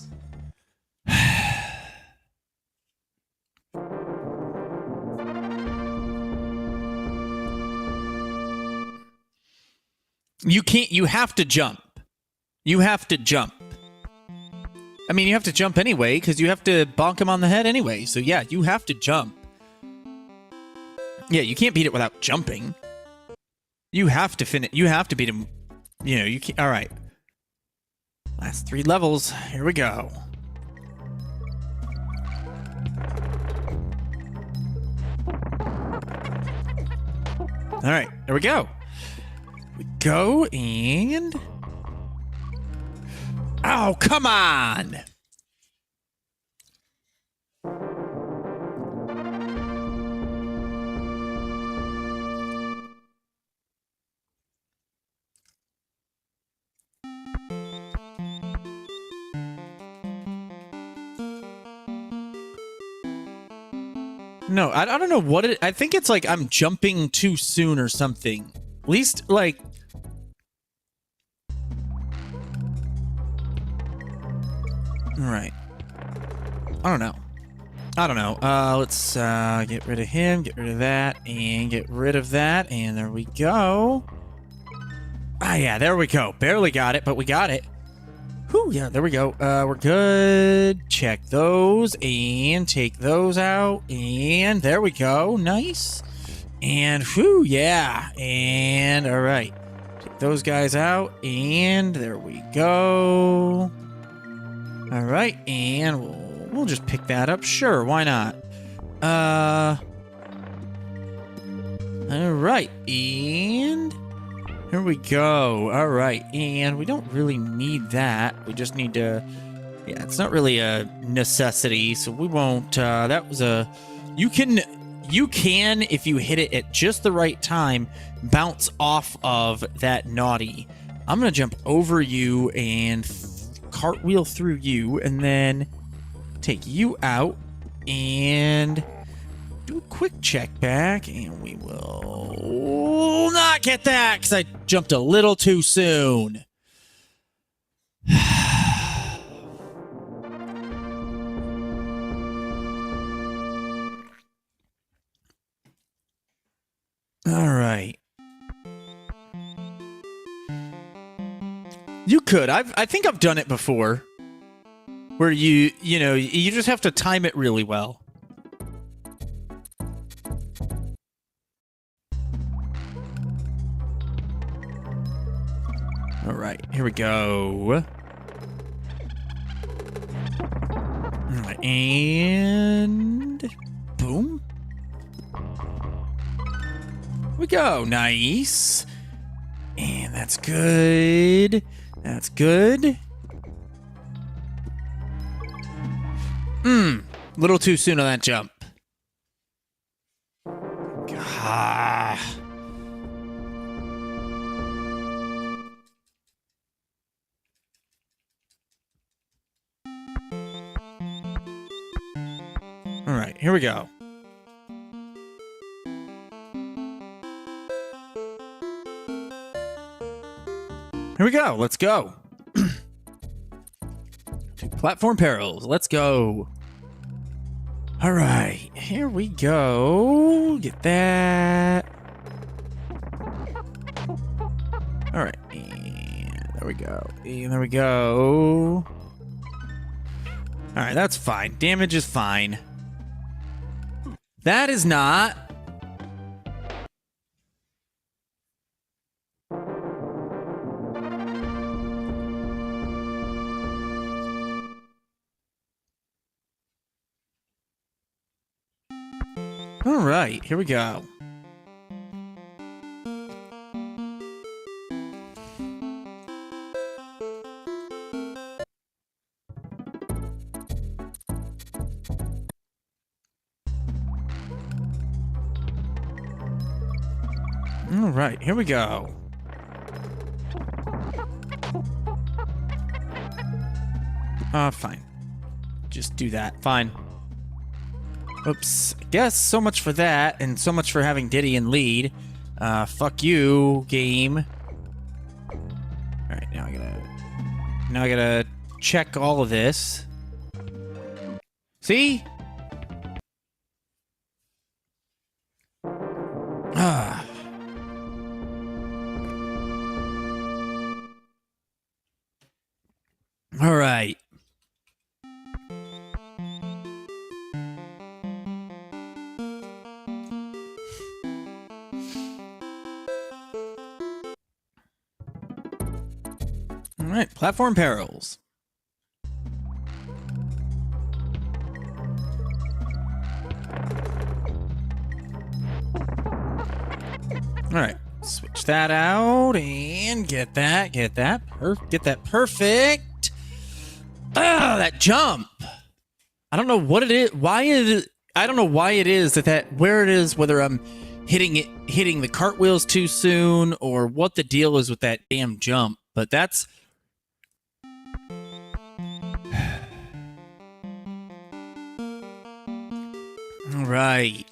You can't, you have to jump. You have to jump. I mean, you have to jump anyway, because you have to bonk him on the head anyway. So yeah, you have to jump. Yeah, you can't beat it without jumping. You have to finish. You have to beat him. You know, you can't. All right. Last 3 levels. Here we go. All right, there we go. We go and... Oh, come on! No, I don't know what it... I think it's like I'm jumping too soon or something. At least, like... Alright. I don't know. Let's get rid of him, get rid of that, and get rid of that, and there we go. Ah, yeah, there we go. Barely got it, but we got it. Whew, yeah, there we go. We're good. Check those, and take those out, and there we go. Nice. And whew, yeah. And alright. Take those guys out, and there we go. Alright, and we'll just pick that up. Sure, why not? Alright, and here we go. Alright, and we don't really need that. We just need to Yeah, it's not really a necessity, so we won't. That was a. You can, if you hit it at just the right time, bounce off of that naughty. I'm gonna jump over you and cartwheel through you, and then take you out and do a quick check back, and we will not get that because I jumped a little too soon. All right. You could. I think I've done it before. Where you just have to time it really well. All right, here we go. All right, and boom. Here we go. Nice. And that's good. That's good. Little too soon on that jump. Gah. All right, here we go. Here we go. Let's go. Platform perils. Let's go. All right. Here we go. Get that. All right. And there we go. And there we go. All right. That's fine. Damage is fine. That is not. All right, here we go. All right, here we go. Fine. Just do that. Fine. Oops. I guess so much for that, and so much for having Diddy in lead. Fuck you, game. Alright, now I gotta check all of this. See? Ah. Alright. All right, platform perils. All right, switch that out and get that perfect. Ah, that jump. I don't know what it is. I don't know why it is where it is, whether I'm hitting the cartwheels too soon or what the deal is with that damn jump, but that's right.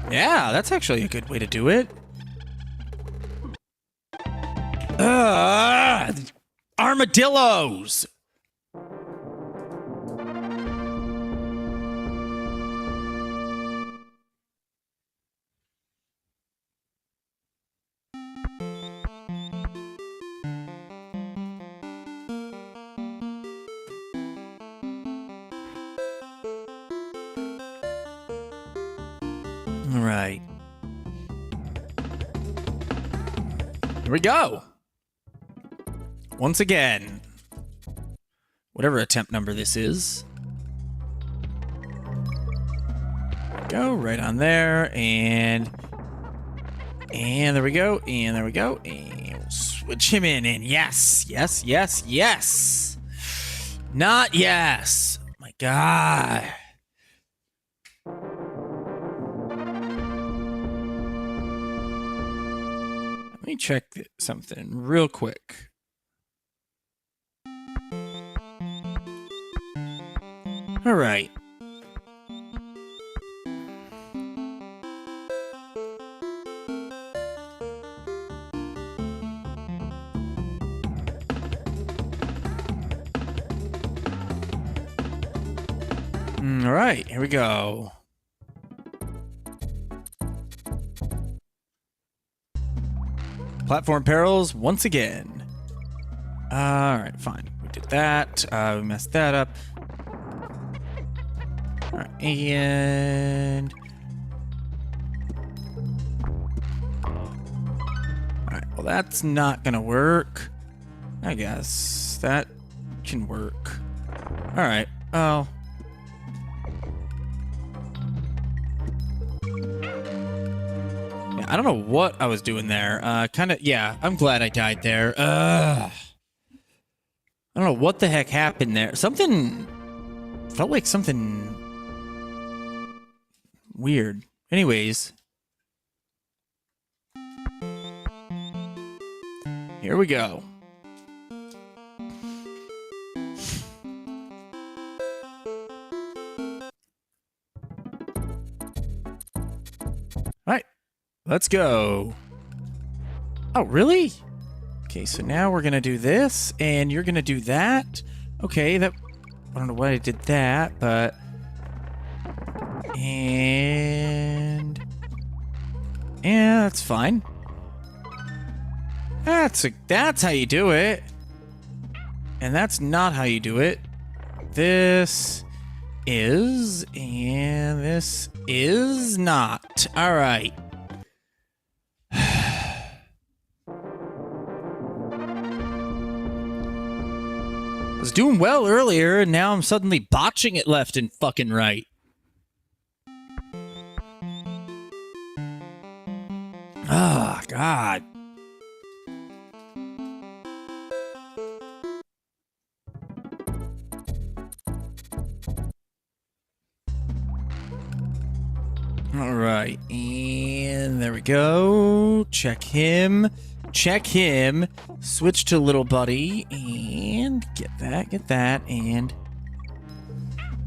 Yeah, that's actually a good way to do it. Armadillos! All right. Here we go. Once again. Whatever attempt number this is. Go right on there, and there we go, and there we go, and we'll switch him in, yes, yes, yes, yes. Not yes. Oh my God. Let me check something real quick. All right. All right, here we go. Platform perils once again. All right, fine. We did that. We messed that up. All right, and all right. Well, that's not gonna work. I guess that can work. All right. Oh. I don't know what I was doing there. Yeah, I'm glad I died there. I don't know what the heck happened there. Something felt like something weird. Anyways. Here we go. All right. Let's go. Oh, really? Okay, so now we're gonna do this, and you're gonna do that. Okay, that... I don't know why I did that, but... And... yeah, that's fine. That's how you do it. And that's not how you do it. This is, and this is not. All right. I was doing well earlier, and now I'm suddenly botching it left and fucking right. Ah, God. All right, and there we go. Check him. Check him. Switch to little buddy, and get that, and...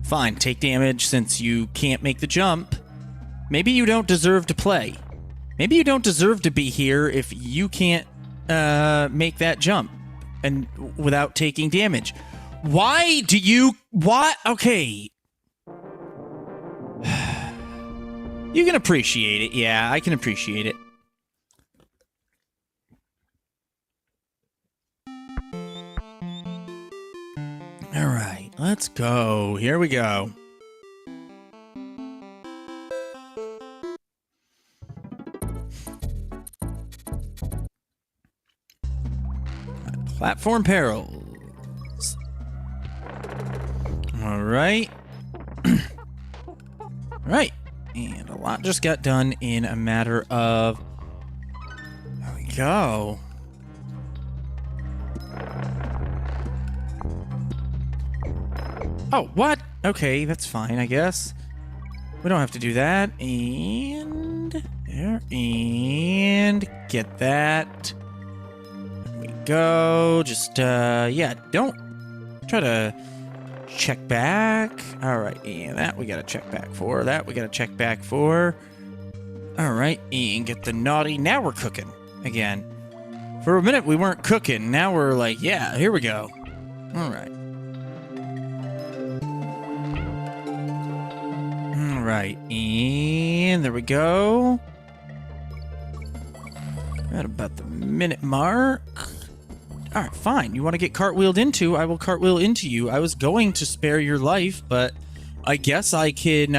fine, take damage since you can't make the jump. Maybe you don't deserve to play. Maybe you don't deserve to be here if you can't make that jump and without taking damage. Why do you... what? Okay. You can appreciate it. Yeah, I can appreciate it. All right, let's go. Here we go. Platform perils. All right. All right. And a lot just got done in a matter of... there we go. Oh, what? Okay, that's fine, I guess. We don't have to do that. And... there. And... get that. There we go. Just, yeah, don't try to check back. Alright, and that we gotta check back for. That we gotta check back for. Alright, and get the naughty. Now we're cooking again. For a minute we weren't cooking. Now we're like, yeah, here we go. Alright. Alright, and there we go. At about the minute mark. Alright, fine. You want to get cartwheeled into? I will cartwheel into you. I was going to spare your life, but I guess I can,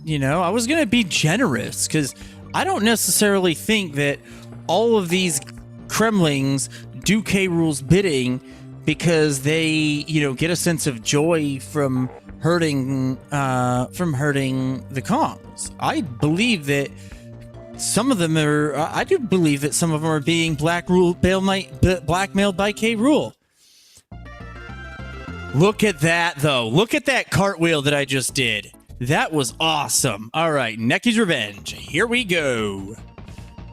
you know, I was going to be generous, because I don't necessarily think that all of these Kremlings do K. Rool's bidding because they, you know, get a sense of joy from hurting the Kongs. I believe that some of them are. I do believe that some of them are being blackmailed by K. Rool. Look at that, though. Look at that cartwheel that I just did. That was awesome. All right, Necky's Revenge. Here we go.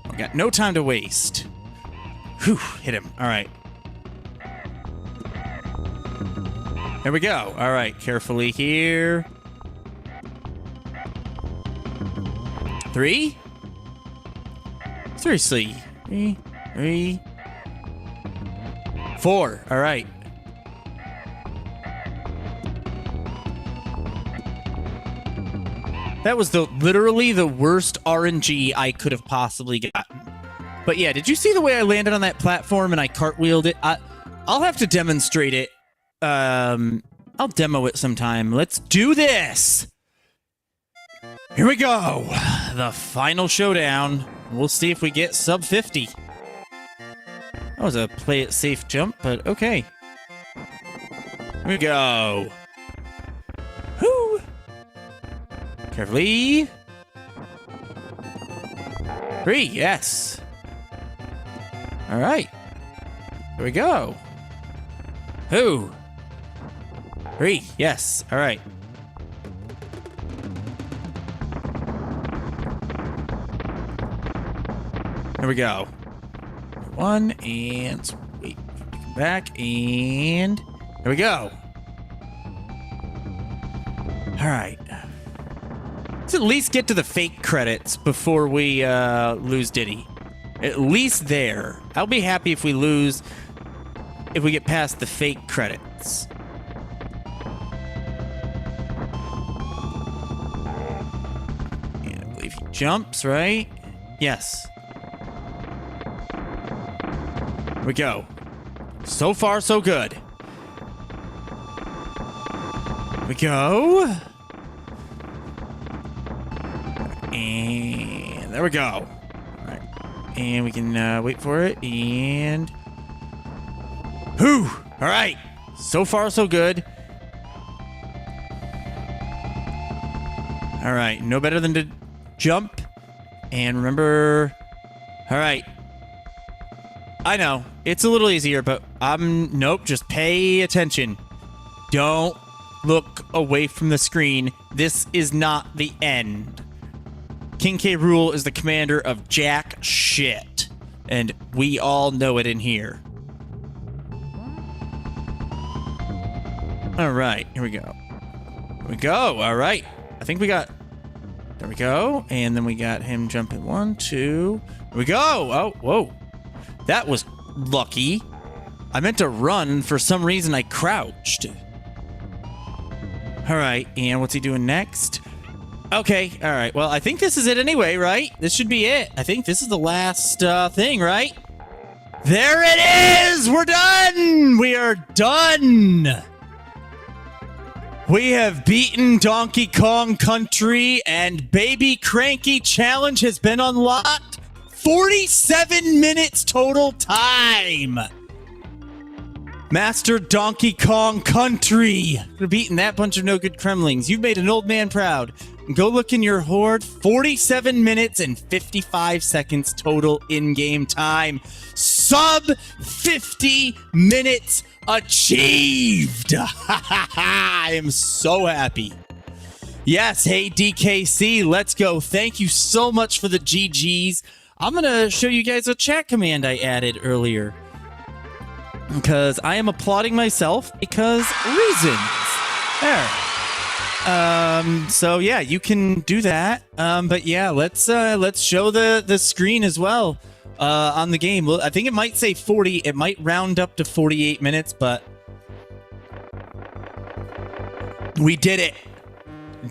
We got no time to waste. Whew, hit him. All right. There we go. All right, carefully here. 3. Seriously. 3. 4. All right. That was literally the worst RNG I could have possibly gotten. But yeah, did you see the way I landed on that platform and I cartwheeled it? I'll have to demonstrate it. I'll demo it sometime. Let's do this. Here we go. The final showdown. We'll see if we get sub 50. That was a play it safe jump, but okay. Here we go. Whoo. Carefully. 3, yes. All right. Here we go. Who? 3, yes. All right. Here we go. 1, and wait. Come back, and here we go. All right. Let's at least get to the fake credits before we lose Diddy. At least there. I'll be happy if we get past the fake credits. Yeah, I believe he jumps, right? Yes. Here we go. So far, so good. Here we go. And there we go. All right. And we can wait for it. And whew! All right. So far, so good. All right. No better than to jump. And remember. All right. I know. It's a little easier, but nope. Just pay attention. Don't look away from the screen. This is not the end. King K. Rool is the commander of jack shit. And we all know it in here. All right, here we go. Here we go. All right. I think we got... There we go. And then we got him jumping 1, 2... Here we go. Oh, whoa. That was lucky. I meant to run. For some reason, I crouched. All right, and what's he doing next? Okay, all right. Well, I think this is it anyway, right? This should be it. I think this is the last thing, right? There it is! We're done! We are done! We have beaten Donkey Kong Country, and Baby Cranky Challenge has been unlocked. 47 minutes total time! Master Donkey Kong Country! We're beating that bunch of no-good Kremlings. You've made an old man proud. Go look in your horde. 47 minutes and 55 seconds total in-game time. Sub 50 minutes achieved! I am so happy. Yes, hey DKC, let's go. Thank you so much for the GGs. I'm going to show you guys a chat command I added earlier. Because I am applauding myself because reasons. There. So yeah, you can do that. But yeah, let's show the screen as well on the game. I think it might say 40. It might round up to 48 minutes, but we did it.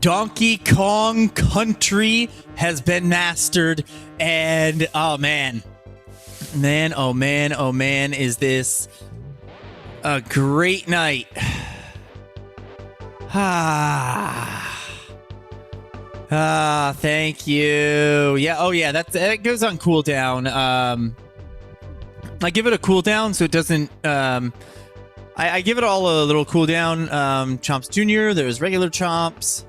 Donkey Kong Country has been mastered, and oh man, oh man, is this a great night. Thank you. Yeah, oh yeah, that goes on cooldown. I give it a cooldown so it doesn't I give it all a little cooldown. Chomps Jr., there's regular Chomps.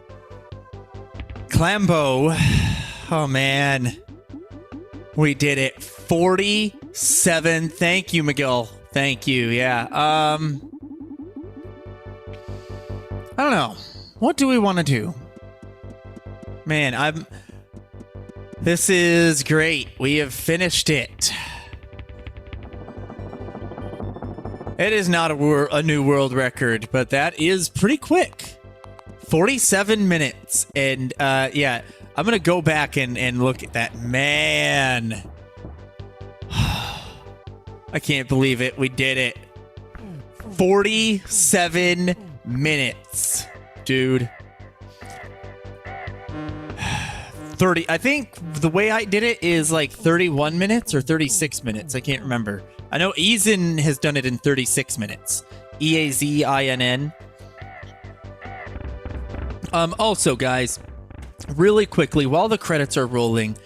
Clambo. Oh, man. We did it. 47. Thank you, Miguel. Thank you. Yeah. I don't know. What do we want to do? Man, this is great. We have finished it. It is not a new world record, but that is pretty quick. 47 minutes. And yeah, I'm going to go back and look at that. Man. I can't believe it. We did it. 47 minutes, dude. 30. I think the way I did it is like 31 minutes or 36 minutes. I can't remember. I know Eazin has done it in 36 minutes. Eazinn. Also, guys, really quickly, while the credits are rolling,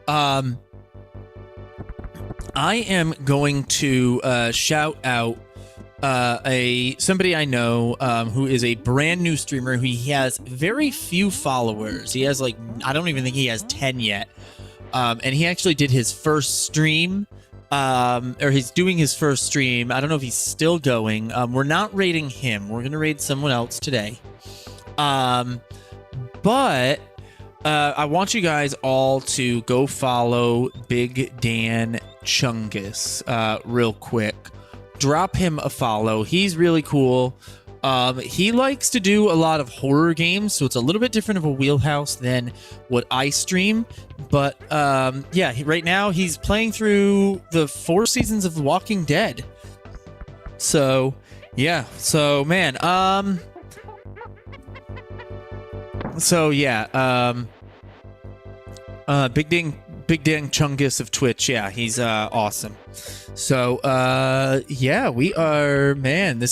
I am going to shout out somebody I know who is a brand new streamer. He has very few followers. He has I don't even think he has 10 yet. And he actually did his first stream. Or he's doing his first stream. I don't know if he's still going. We're not raiding him. We're going to raid someone else today. But I want you guys all to go follow Big Dan Chungus real quick. Drop him a follow. He's really cool. He likes to do a lot of horror games, so it's a little bit different of a wheelhouse than what I stream. But yeah, right now he's playing through the 4 seasons of The Walking Dead. So yeah, so man, so yeah, Big Dan Chungus of Twitch. Yeah, he's awesome. So yeah, we are, man,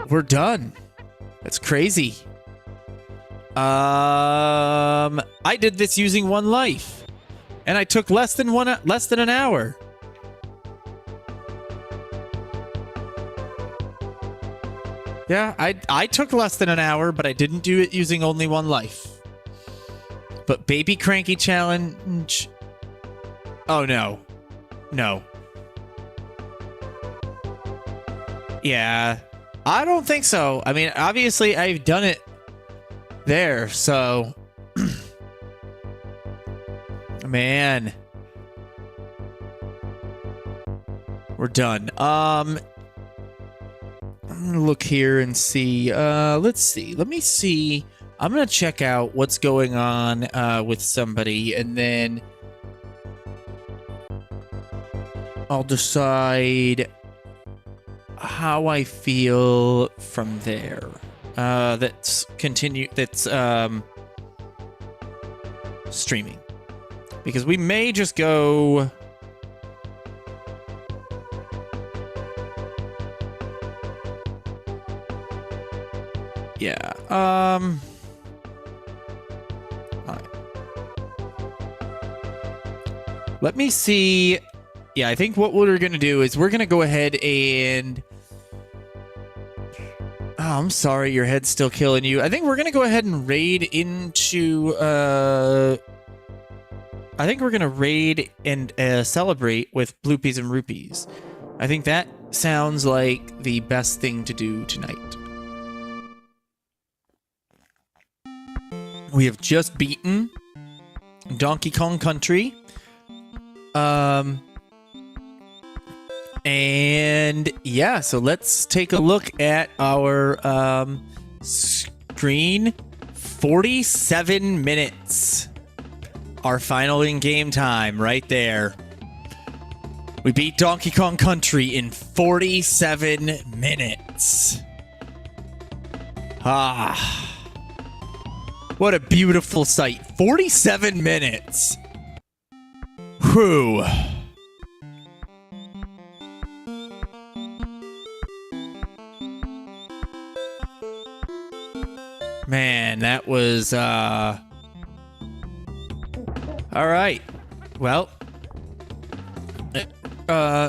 we're done. That's crazy. I did this using 1 life, and I took less than an hour. Yeah, I took less than an hour, but I didn't do it using only 1 life. But Baby Cranky Challenge. Oh no. No. Yeah. I don't think so. I mean, obviously I've done it there, so man. We're done. I'm gonna look here and see. Let's see. Let me see. I'm gonna check out what's going on with somebody, and then I'll decide how I feel from there. That's streaming, because we may just go. Yeah. All right. Let me see. Yeah, I think what we're gonna do is we're gonna go ahead and. Oh, I'm sorry, your head's still killing you. I think we're gonna go ahead and raid into. I think we're gonna raid and celebrate with Bloopies and Rupees. I think that sounds like the best thing to do tonight. We have just beaten Donkey Kong Country. And yeah, so let's take a look at our screen. 47 minutes. Our final in-game time right there. We beat Donkey Kong Country in 47 minutes. Ah. What a beautiful sight. 47 minutes. Whew. Man, that was, all right. Well,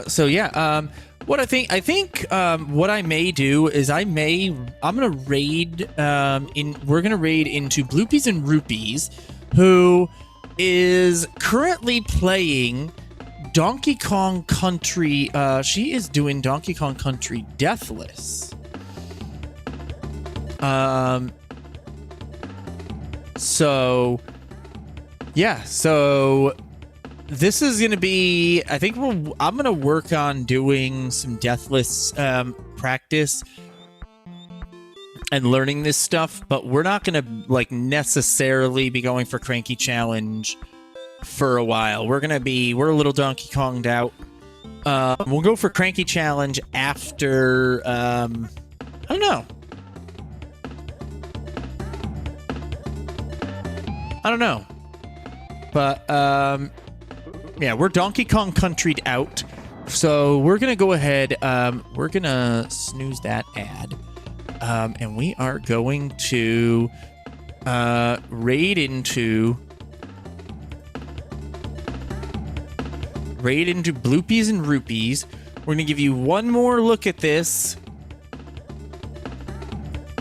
So yeah, what I think what I may do is I'm gonna raid we're gonna raid into Bloopies and Rupees, who is currently playing Donkey Kong Country. She is doing Donkey Kong Country Deathless. So yeah, so this is gonna be, I think I'm gonna work on doing some Deathless practice and learning this stuff, but we're not gonna like necessarily be going for Cranky Challenge for a while. We're a little Donkey Konged out. We'll go for Cranky Challenge after I don't know. But yeah, we're Donkey Kong Country'd out. So we're gonna go ahead, we're gonna snooze that ad. And we are going to raid into Bloopies and Rupees. We're gonna give you one more look at this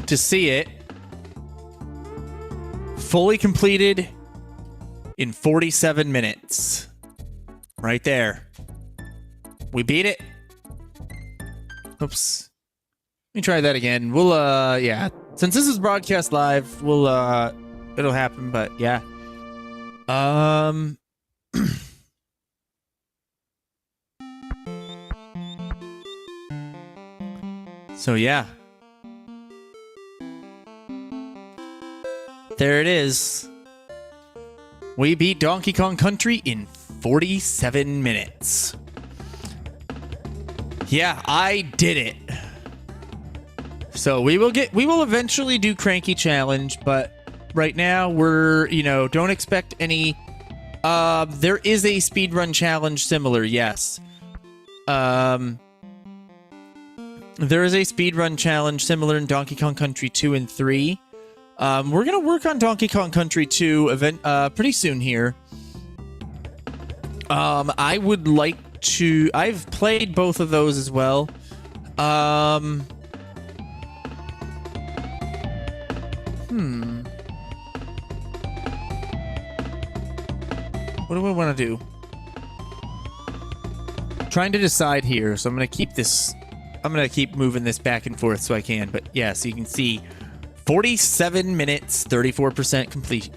to see it. Fully completed in 47 minutes. Right there. We beat it. Oops. Let me try that again. We'll, yeah. Since this is broadcast live, we'll, it'll happen, but yeah. So yeah. There it is. We beat Donkey Kong Country in 47 minutes. Yeah, I did it. So we will eventually do Cranky Challenge, but right now we're, don't expect any. There is a speedrun challenge similar, yes. There is a speedrun challenge similar in Donkey Kong Country 2 and 3. We're gonna work on Donkey Kong Country 2 pretty soon here. I would like to. I've played both of those as well. What do I want to do? Trying to decide here, so I'm gonna keep this. I'm gonna keep moving this back and forth so I can. But yeah, so you can see 47 minutes, 34% complete.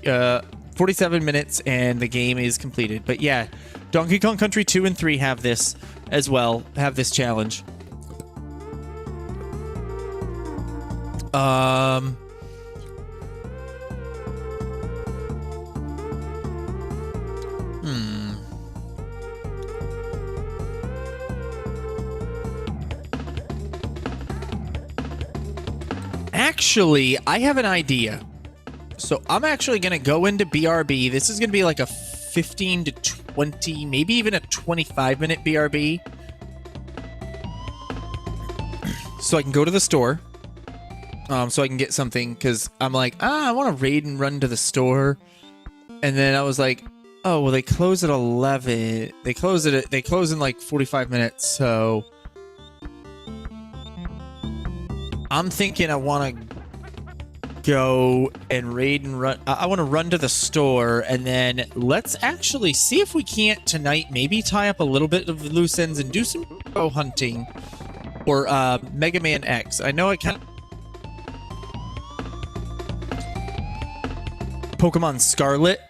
47 minutes, and the game is completed. But yeah, Donkey Kong Country 2 and 3 have this as well. Have this challenge. Actually, I have an idea. So I'm actually going to go into BRB. This is going to be like a 15 to 20, maybe even a 25-minute BRB. So I can go to the store. So I can get something, because I'm like, I want to raid and run to the store. And then I was like, oh, well, they close at 11. They close in like 45 minutes, so I'm thinking I want to go and raid and run. I want to run to the store, and then let's actually see if we can't tonight maybe tie up a little bit of loose ends and do some hunting or Mega Man X. I know I kind of Pokemon Scarlet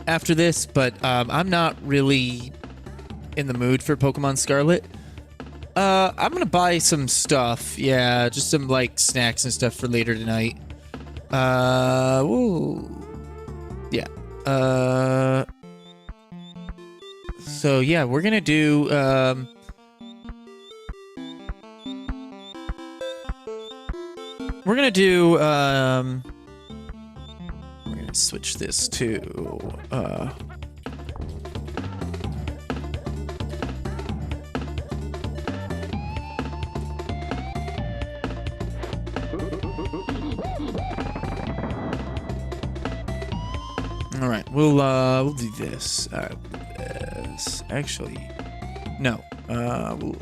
after this, but I'm not really in the mood for Pokemon Scarlet. I'm gonna buy some stuff. Yeah, just some like snacks and stuff for later tonight. Ooh. Yeah. So yeah, we're gonna do we're gonna switch this to all right, we'll do this. All right, this. Actually, no. We'll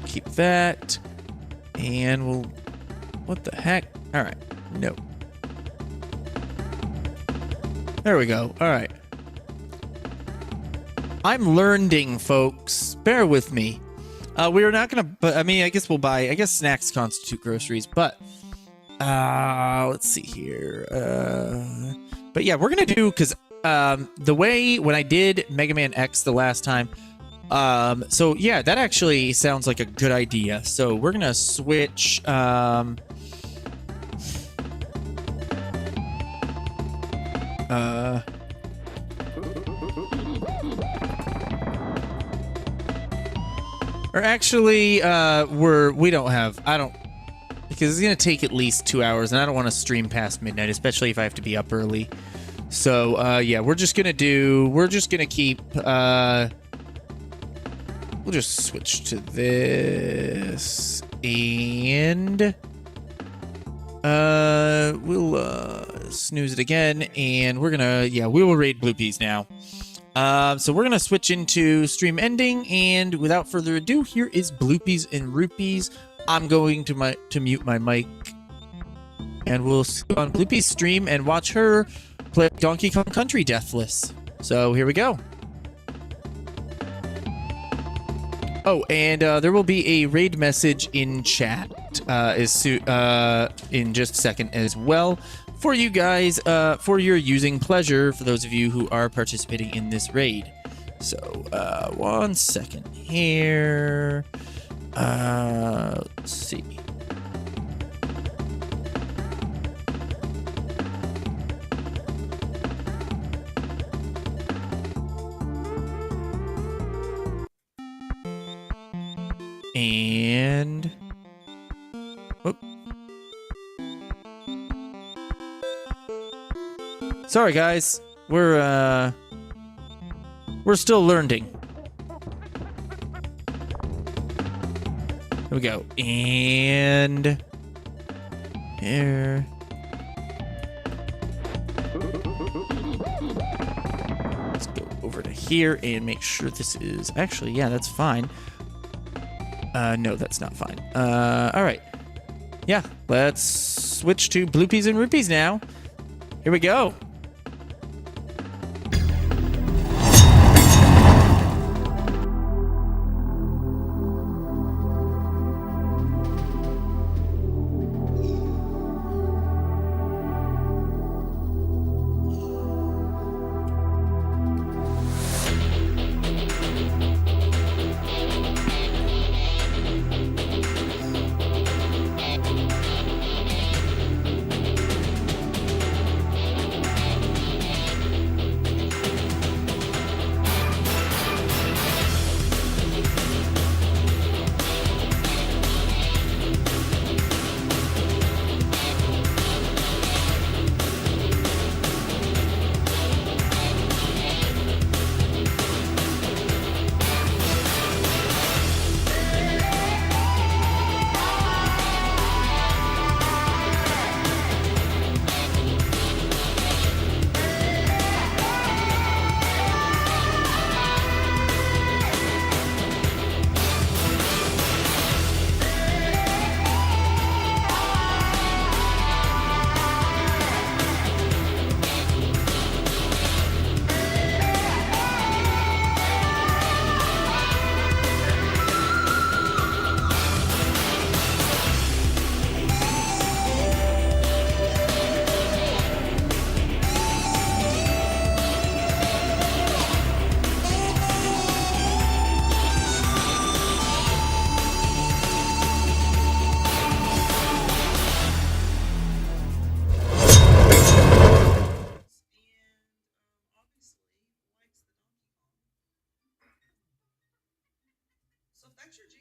keep that. And we'll... What the heck? Alright. No. There we go. Alright. I'm learning, folks. Bear with me. We're not gonna... But I mean, I guess we'll buy... I guess snacks constitute groceries, but... let's see here. But yeah, we're gonna do... Because the way... When I did Mega Man X the last time... So yeah, that actually sounds like a good idea. So we're gonna switch... Or actually, we don't have, because it's gonna take at least 2 hours, and I don't want to stream past midnight, especially if I have to be up early. So, yeah, we're just gonna keep, we'll just switch to this, and, we'll, snooze it again, and we're gonna, yeah, we will raid Blue Peas now. So we're gonna switch into stream ending, and without further ado, here is Blue Peas and Rupees. I'm going to mute my mic, and we'll see on Blue Peas stream and watch her play Donkey Kong Country Deathless. So here we go. Oh, and there will be a raid message in chat in just a second as well. For you guys, for your using pleasure, for those of you who are participating in this raid. So, 1 second here. Let's see. And... Whoop. Sorry, guys. We're still learning. Here we go. And... Here. Let's go over to here and make sure this is... Actually, yeah, that's fine. No, that's not fine. Alright. Yeah, let's switch to Blue Peas and Rupees now. Here we go.